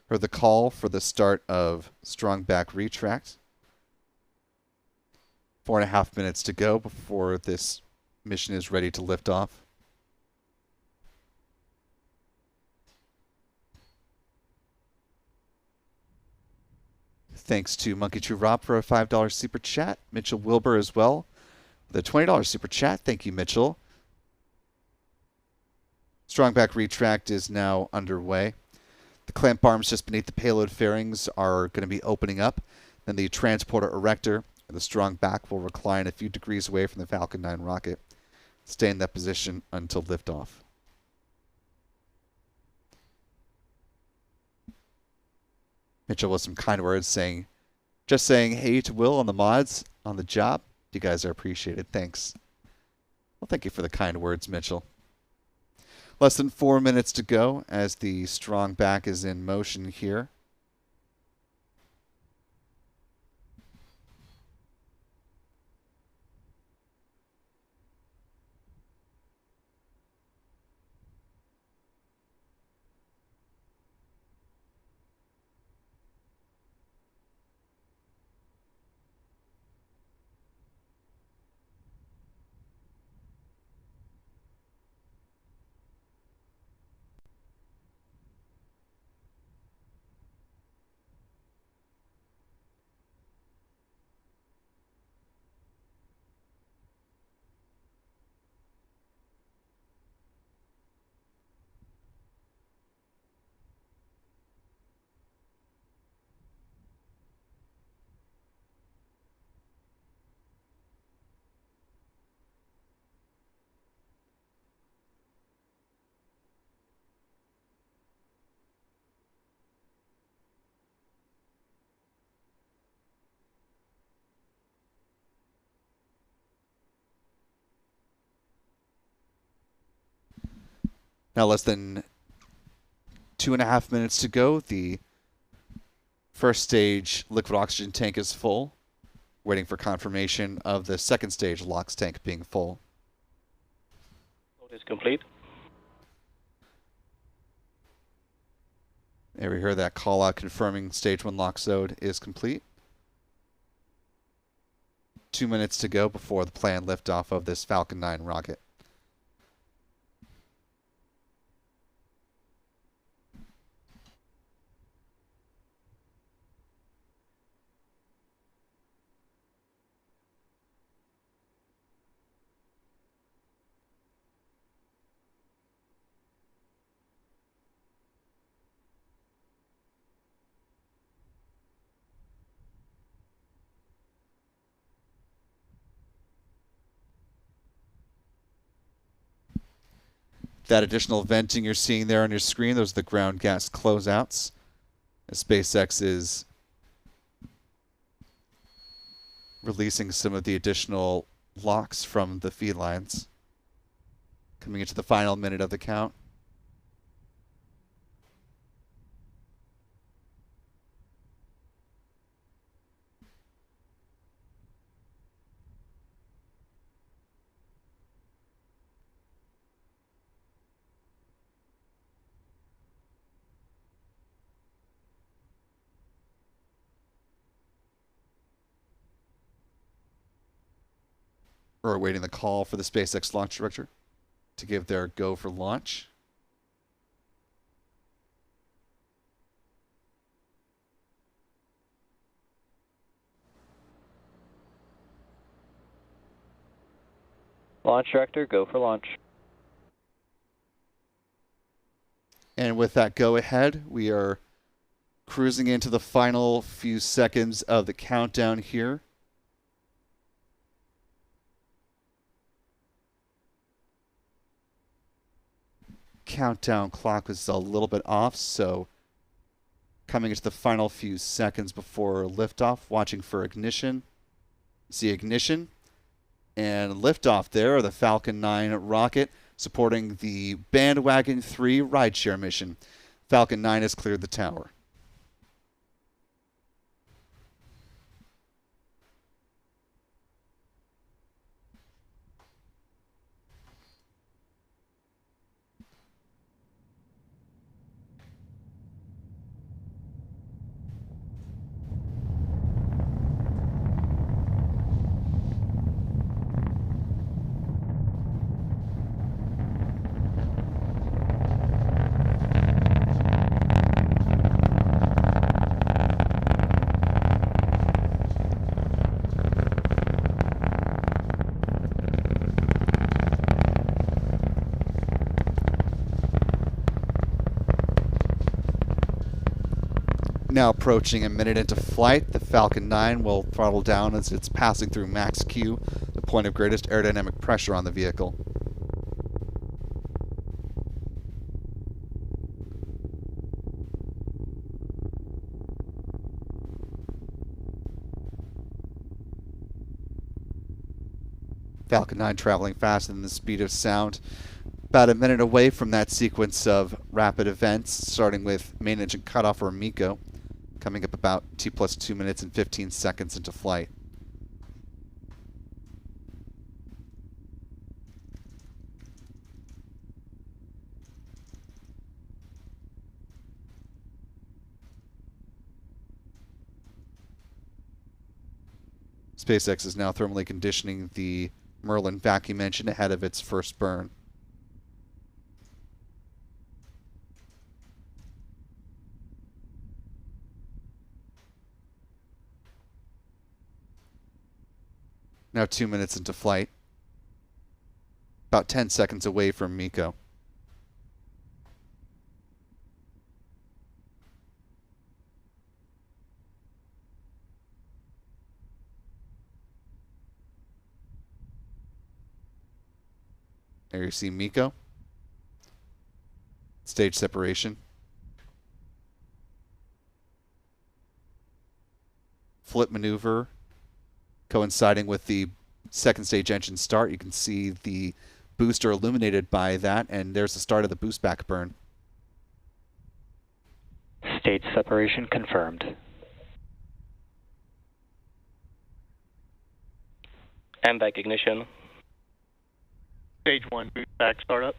Heard the call for the start of Strongback retract. 4.5 minutes to go before this mission is ready to lift off. Thanks to Monkey True Rob for a $5 super chat. Mitchell Wilbur as well with a $20 super chat. Thank you, Mitchell. Strongback retract is now underway. The clamp arms just beneath the payload fairings are going to be opening up. Then the transporter erector, the Strongback, will recline a few degrees away from the Falcon 9 rocket. Stay in that position until liftoff. Mitchell with some kind words saying, just saying hey to Will on the mods on the job. You guys are appreciated. Thanks. Well, thank you for the kind words, Mitchell. Less than 4 minutes to go as the Strongback is in motion here. Now less than 2.5 minutes to go. The first stage liquid oxygen tank is full. Waiting for confirmation of the second stage LOX tank being full. Load is complete. There we hear that call out confirming stage 1 LOX load is complete. 2 minutes to go before the planned liftoff of this Falcon 9 rocket. That additional venting you're seeing there on your screen, those are the ground gas closeouts. SpaceX is releasing some of the additional LOX from the feed lines. Coming into the final minute of the count. We're awaiting the call for the SpaceX launch director to give their go for launch. Launch director, go for launch. And with that go ahead, we are cruising into the final few seconds of the countdown here. Countdown clock was a little bit off, so coming into the final few seconds before liftoff, watching for ignition. See ignition and liftoff there of the Falcon 9 rocket supporting the Bandwagon 3 rideshare mission. Falcon 9 has cleared the tower. Now approaching a minute into flight, the Falcon 9 will throttle down as it's passing through max Q, the point of greatest aerodynamic pressure on the vehicle. Falcon 9 traveling faster than the speed of sound. About a minute away from that sequence of rapid events, starting with main engine cutoff or MECO, coming up about T plus 2 minutes and 15 seconds into flight. SpaceX is now thermally conditioning the Merlin vacuum engine ahead of its first burn. Now 2 minutes into flight. About 10 seconds away from MECO. There you see MECO. Stage separation. Flip maneuver coinciding with the second stage engine start. You can see the booster illuminated by that, and there's the start of the boostback burn. Stage separation confirmed. MVAC ignition. Stage 1 boostback startup.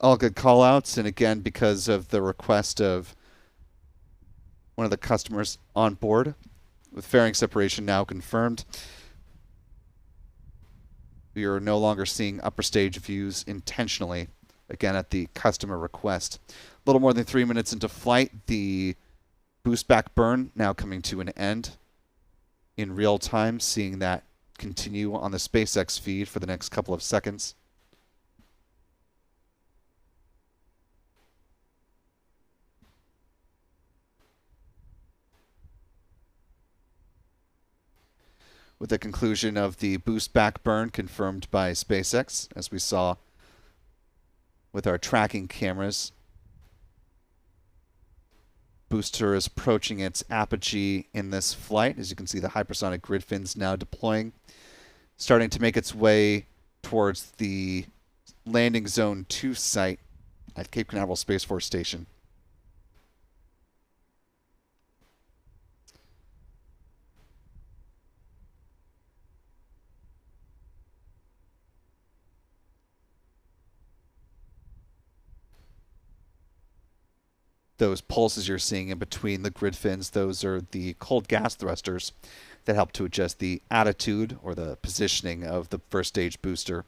All good call-outs, and again, because of the request of one of the customers on board, with fairing separation now confirmed, we are no longer seeing upper stage views intentionally, again at the customer request. A little more than 3 minutes into flight, the boostback burn now coming to an end in real time, seeing that continue on the SpaceX feed for the next couple of seconds. With the conclusion of the boostback burn confirmed by SpaceX, as we saw with our tracking cameras. Booster is approaching its apogee in this flight. As you can see, the hypersonic grid fins now deploying, starting to make its way towards the landing zone 2 site at Cape Canaveral Space Force Station. Those pulses you're seeing in between the grid fins, those are the cold gas thrusters that help to adjust the attitude or the positioning of the first stage booster.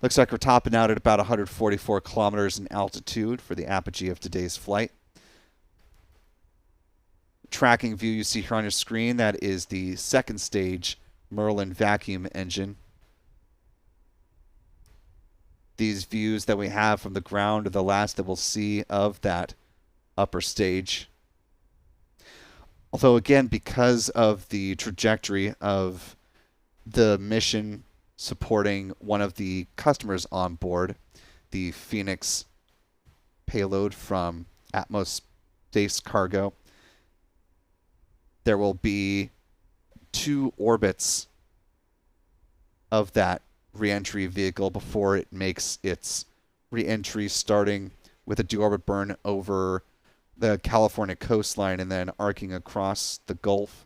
Looks like we're topping out at about 144 kilometers in altitude for the apogee of today's flight. Tracking view you see here on your screen, that is the second stage Merlin vacuum engine. These views that we have from the ground are the last that we'll see of that upper stage. Although, again, because of the trajectory of the mission supporting one of the customers on board, the Phoenix payload from Atmos Space Cargo, there will be 2 orbits of that re-entry vehicle before it makes its re-entry, starting with a deorbit burn over the California coastline and then arcing across the Gulf,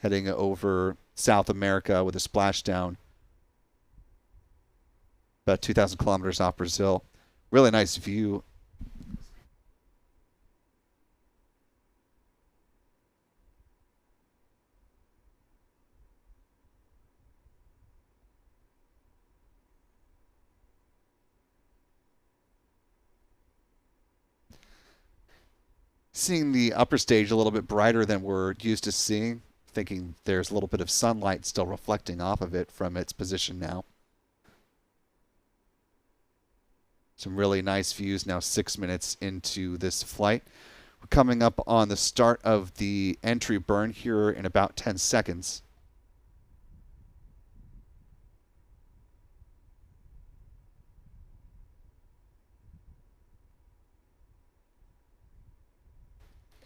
heading over South America with a splashdown about 2,000 kilometers off Brazil. Really nice view. Seeing the upper stage a little bit brighter than we're used to seeing, thinking there's a little bit of sunlight still reflecting off of it from its position now. Some really nice views now 6 minutes into this flight. We're coming up on the start of the entry burn here in about 10 seconds.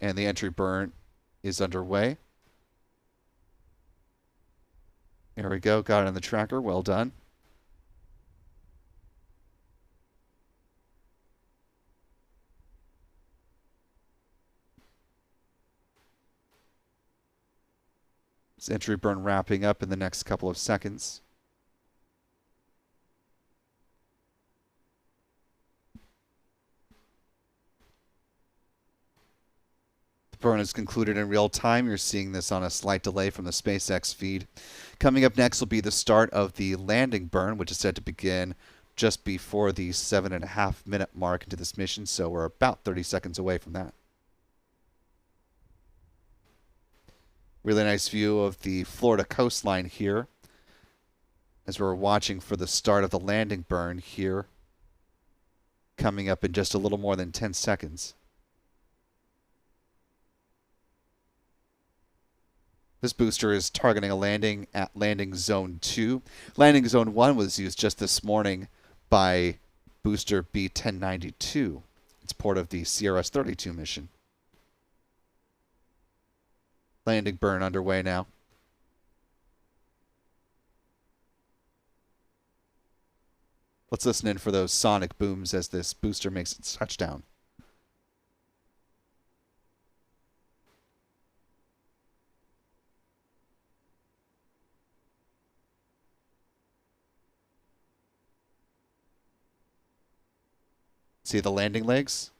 And the entry burn is underway. There we go. Got it on the tracker. Well done. This entry burn wrapping up in the next couple of seconds. Burn is concluded in real time. You're seeing this on a slight delay from the SpaceX feed. Coming up next will be the start of the landing burn, which is set to begin just before the 7.5-minute mark into this mission, so we're about 30 seconds away from that. Really nice view of the Florida coastline here as we're watching for the start of the landing burn here, coming up in just a little more than 10 seconds. This booster is targeting a landing at landing zone 2. Landing zone 1 was used just this morning by booster B1092. It's part of the CRS-32 mission. landing burn underway now. Let's listen in for those sonic booms as this booster makes its touchdown. See the landing legs?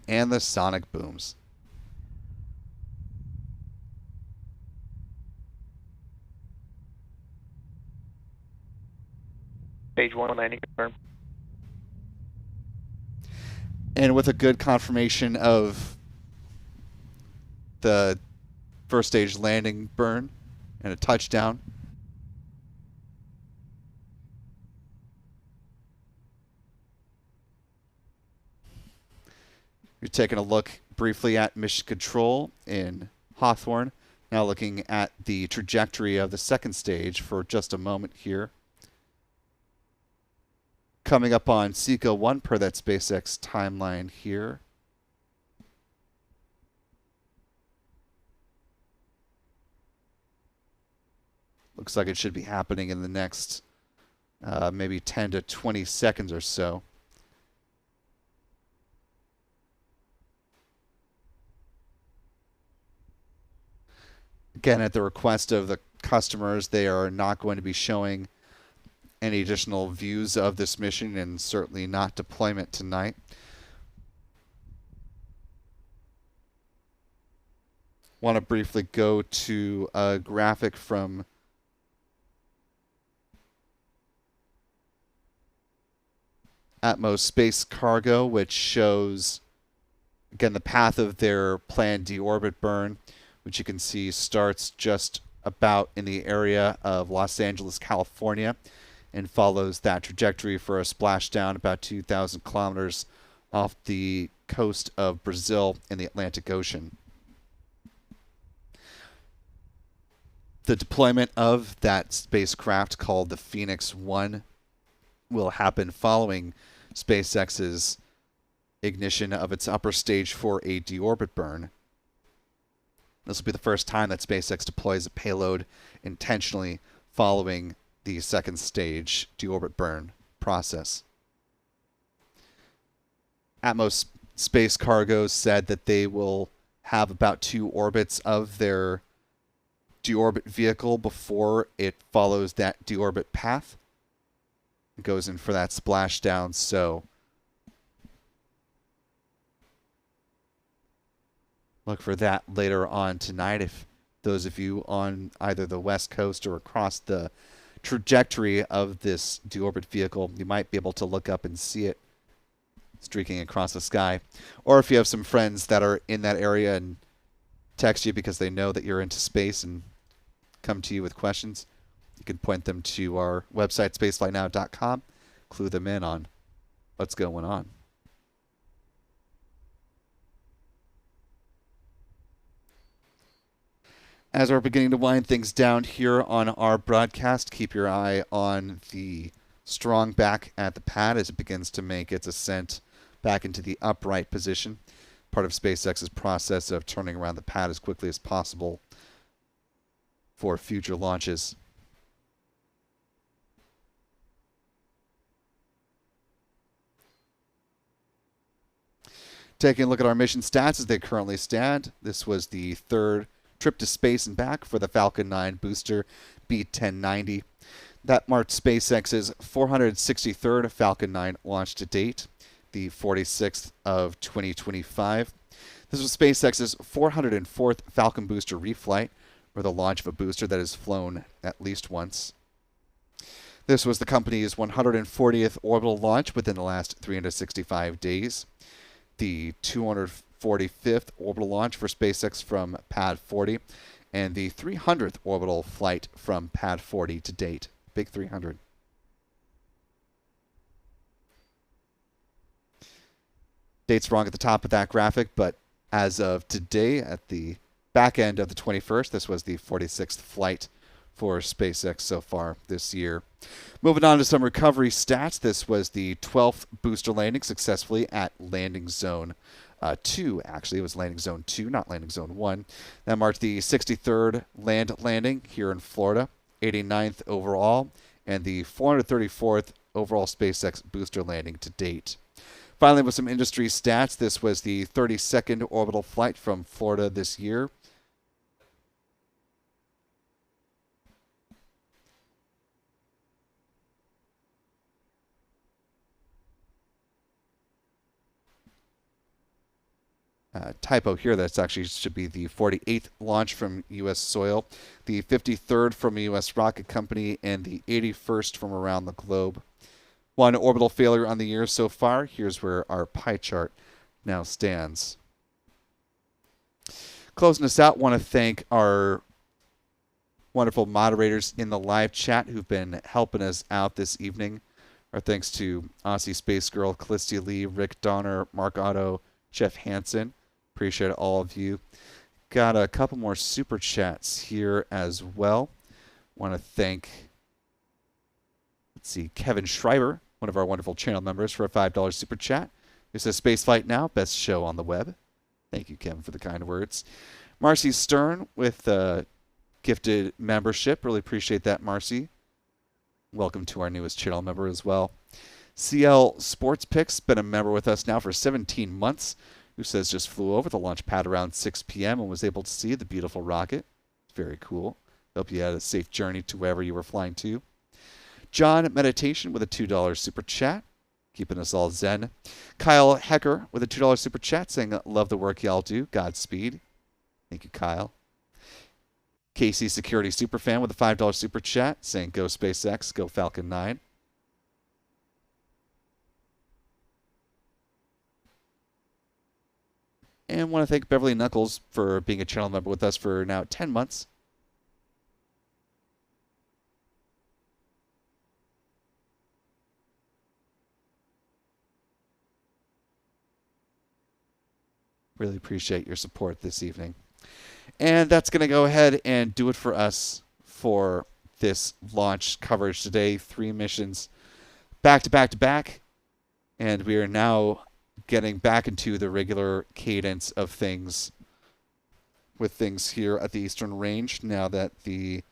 And the sonic booms. Stage 1 landing confirmed. And with a good confirmation of the first stage landing burn and a touchdown. You're taking a look briefly at mission control in Hawthorne. Now looking at the trajectory of the second stage for just a moment here. Coming up on MECO 1 per that SpaceX timeline here. Looks like it should be happening in the next maybe 10 to 20 seconds or so. Again, at the request of the customers, they are not going to be showing any additional views of this mission, and certainly not deployment tonight. Want to briefly go to a graphic from Atmos Space Cargo, which shows, again, the path of their planned deorbit burn, which you can see starts just about in the area of Los Angeles, California, and follows that trajectory for a splashdown about 2,000 kilometers off the coast of Brazil in the Atlantic Ocean. The deployment of that spacecraft, called the Phoenix 1, will happen following SpaceX's ignition of its upper stage for a deorbit burn. This will be the first time that SpaceX deploys a payload intentionally following the second stage deorbit burn process. Atmos Space Cargo said that they will have about 2 orbits of their deorbit vehicle before it follows that deorbit path. It goes in for that splashdown, so look for that later on tonight. If those of you on either the West Coast or across the trajectory of this deorbit vehicle, you might be able to look up and see it streaking across the sky. Or if you have some friends that are in that area and text you because they know that you're into space and come to you with questions, you can point them to our website, spaceflightnow.com, clue them in on what's going on. As we're beginning to wind things down here on our broadcast, keep your eye on the Strongback at the pad as it begins to make its ascent back into the upright position. Part of SpaceX's process of turning around the pad as quickly as possible for future launches. Taking a look at our mission stats as they currently stand. This was the third trip to space and back for the Falcon 9 booster B1090. That marked SpaceX's 463rd Falcon 9 launch to date, the 46th of 2025. This was SpaceX's 404th Falcon booster reflight, or the launch of a booster that has flown at least once. This was the company's 140th orbital launch within the last 365 days, the 245th orbital launch for SpaceX from Pad 40, and the 300th orbital flight from Pad 40 to date. Big 300. Date's wrong at the top of that graphic, but as of today, at the back end of the 21st. This was the 46th flight for SpaceX so far this year. Moving on to some recovery stats. This was the 12th booster landing successfully at landing zone 2. Actually, it was landing zone 2, not landing zone 1. That marked the 63rd landing here in Florida, 89th overall, and the 434th overall SpaceX booster landing to date. Finally, with some industry stats, this was the 32nd orbital flight from Florida this year. Typo here, that's actually should be the 48th launch from U.S. soil, the 53rd from a U.S. rocket company, and the 81st from around the globe. One orbital failure on the year so far. Here's where our pie chart now stands. Closing us out, want to thank our wonderful moderators in the live chat who've been helping us out this evening. Our thanks to Aussie Space Girl, Callistia Lee, Rick Donner, Mark Otto, Jeff Hansen. Appreciate all of you. Got a couple more super chats here as well. Want to thank, let's see, Kevin Schreiber, one of our wonderful channel members, for a $5 super chat. Who says Spaceflight now, best show on the web. Thank you, Kevin, for the kind words. Marcy Stern with a gifted membership. Really appreciate that, Marcy. Welcome to our newest channel member as well. CL Sports Picks, been a member with us now for 17 months. Who says just flew over the launch pad around 6 p.m. and was able to see the beautiful rocket. Very cool. Hope you had a safe journey to wherever you were flying to. John Meditation with a $2 super chat, keeping us all zen. Kyle Hecker with a $2 super chat saying, love the work y'all do. Godspeed. Thank you, Kyle. Casey Security Superfan with a $5 super chat saying, go SpaceX, go Falcon 9. And want to thank Beverly Knuckles for being a channel member with us for now 10 months. Really appreciate your support this evening. And that's going to go ahead and do it for us for this launch coverage today. 3 missions back to back to back. And we are now getting back into the regular cadence of things with things here at the Eastern Range now that the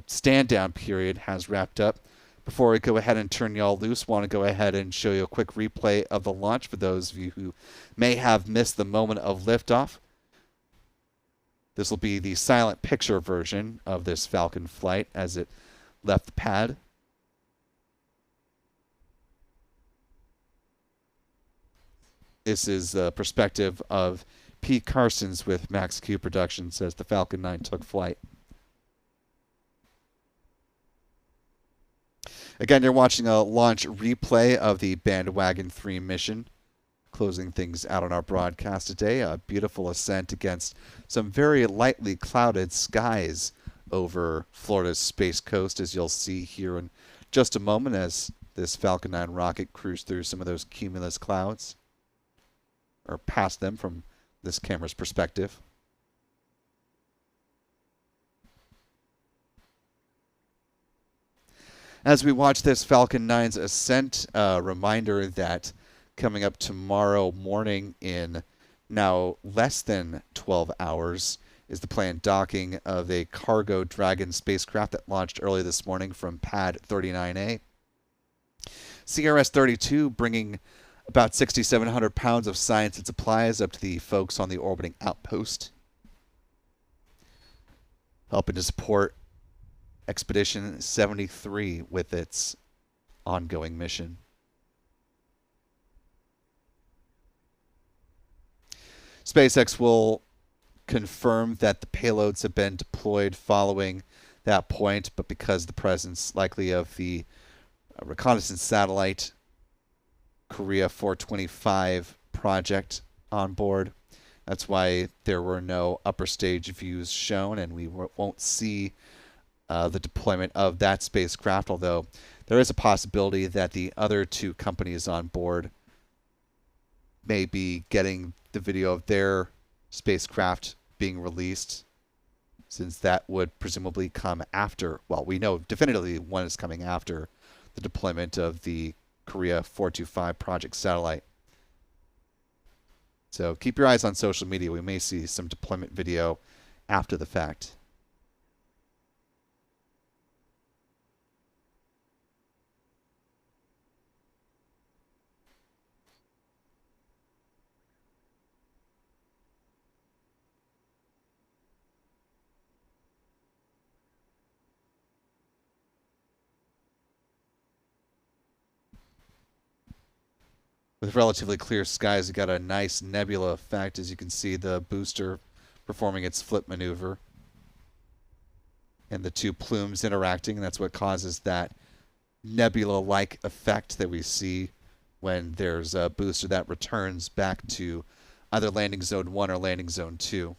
stand down period has wrapped up. Before we go ahead and turn y'all loose, want to go ahead and show you a quick replay of the launch for those of you who may have missed the moment of liftoff. This will be the silent picture version of this Falcon flight as it left the pad. This is the perspective of Pete Carsons with Max Q Productions as the Falcon 9 took flight. Again, you're watching a launch replay of the Bandwagon 3 mission. Closing things out on our broadcast today. A beautiful ascent against some very lightly clouded skies over Florida's Space Coast, as you'll see here in just a moment as this Falcon 9 rocket cruised through some of those cumulus clouds, or past them from this camera's perspective. As we watch this Falcon 9's ascent, a reminder that coming up tomorrow morning in now less than 12 hours is the planned docking of a cargo Dragon spacecraft that launched early this morning from Pad 39A. CRS-32 bringing about 6,700 pounds of science and supplies up to the folks on the orbiting outpost, helping to support Expedition 73 with its ongoing mission. SpaceX will confirm that the payloads have been deployed following that point, but because of the presence likely of the reconnaissance satellite Korea 425 project on board, that's why there were no upper stage views shown, and we won't see the deployment of that spacecraft, although there is a possibility that the other 2 companies on board may be getting the video of their spacecraft being released, since that would presumably come after, well, we know definitively one is coming after the deployment of the Korea 425 project satellite. So keep your eyes on social media. We may see some deployment video after the fact. With relatively clear skies, you got a nice nebula effect. As you can see, the booster performing its flip maneuver and the two plumes interacting, and that's what causes that nebula-like effect that we see when there's a booster that returns back to either landing zone 1 or landing zone 2.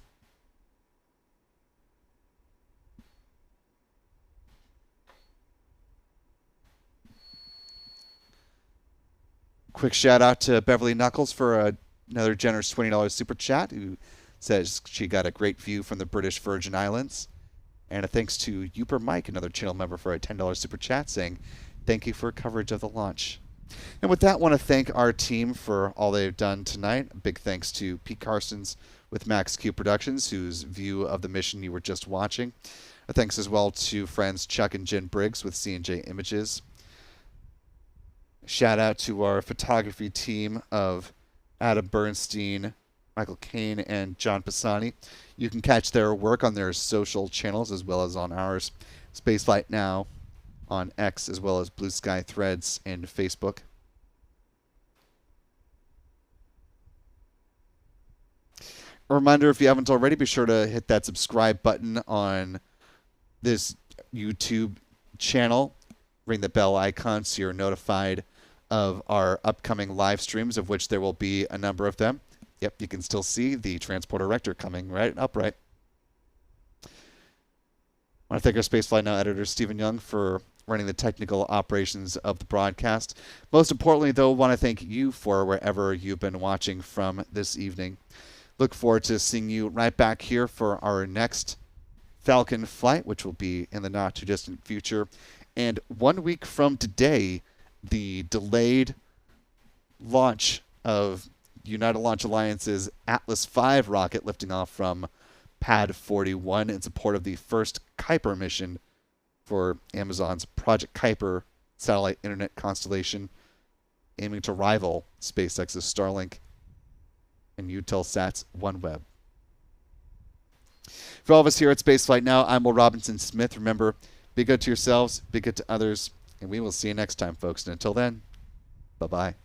Quick shout out to Beverly Knuckles for another generous $20 super chat, who says she got a great view from the British Virgin Islands. And a thanks to Uper Mike, another channel member, for a $10 super chat, saying thank you for coverage of the launch. And with that, I want to thank our team for all they've done tonight. A big thanks to Pete Carsons with Max Q Productions, whose view of the mission you were just watching. A thanks as well to friends Chuck and Jen Briggs with C&J Images. Shout out to our photography team of Adam Bernstein, Michael Kane, and John Pisani. You can catch their work on their social channels as well as on ours. Spaceflight Now on X, as well as Blue Sky Threads and Facebook. A reminder, if you haven't already, be sure to hit that subscribe button on this YouTube channel. Ring the bell icon so you're notified of our upcoming live streams, of which there will be a number of them. Yep, you can still see the Transporter Rector coming right upright. I want to thank our Spaceflight Now editor, Stephen Young, for running the technical operations of the broadcast. Most importantly, though, I want to thank you for wherever you've been watching from this evening. Look forward to seeing you right back here for our next Falcon flight, which will be in the not-too-distant future. And 1 week from today, the delayed launch of United Launch Alliance's Atlas V rocket lifting off from Pad 41 in support of the first Kuiper mission for Amazon's Project Kuiper satellite internet constellation, aiming to rival SpaceX's Starlink and Eutelsat's OneWeb. For all of us here at Spaceflight Now, I'm Will Robinson Smith. Remember, be good to yourselves, be good to others, and we will see you next time, folks. And until then, bye-bye.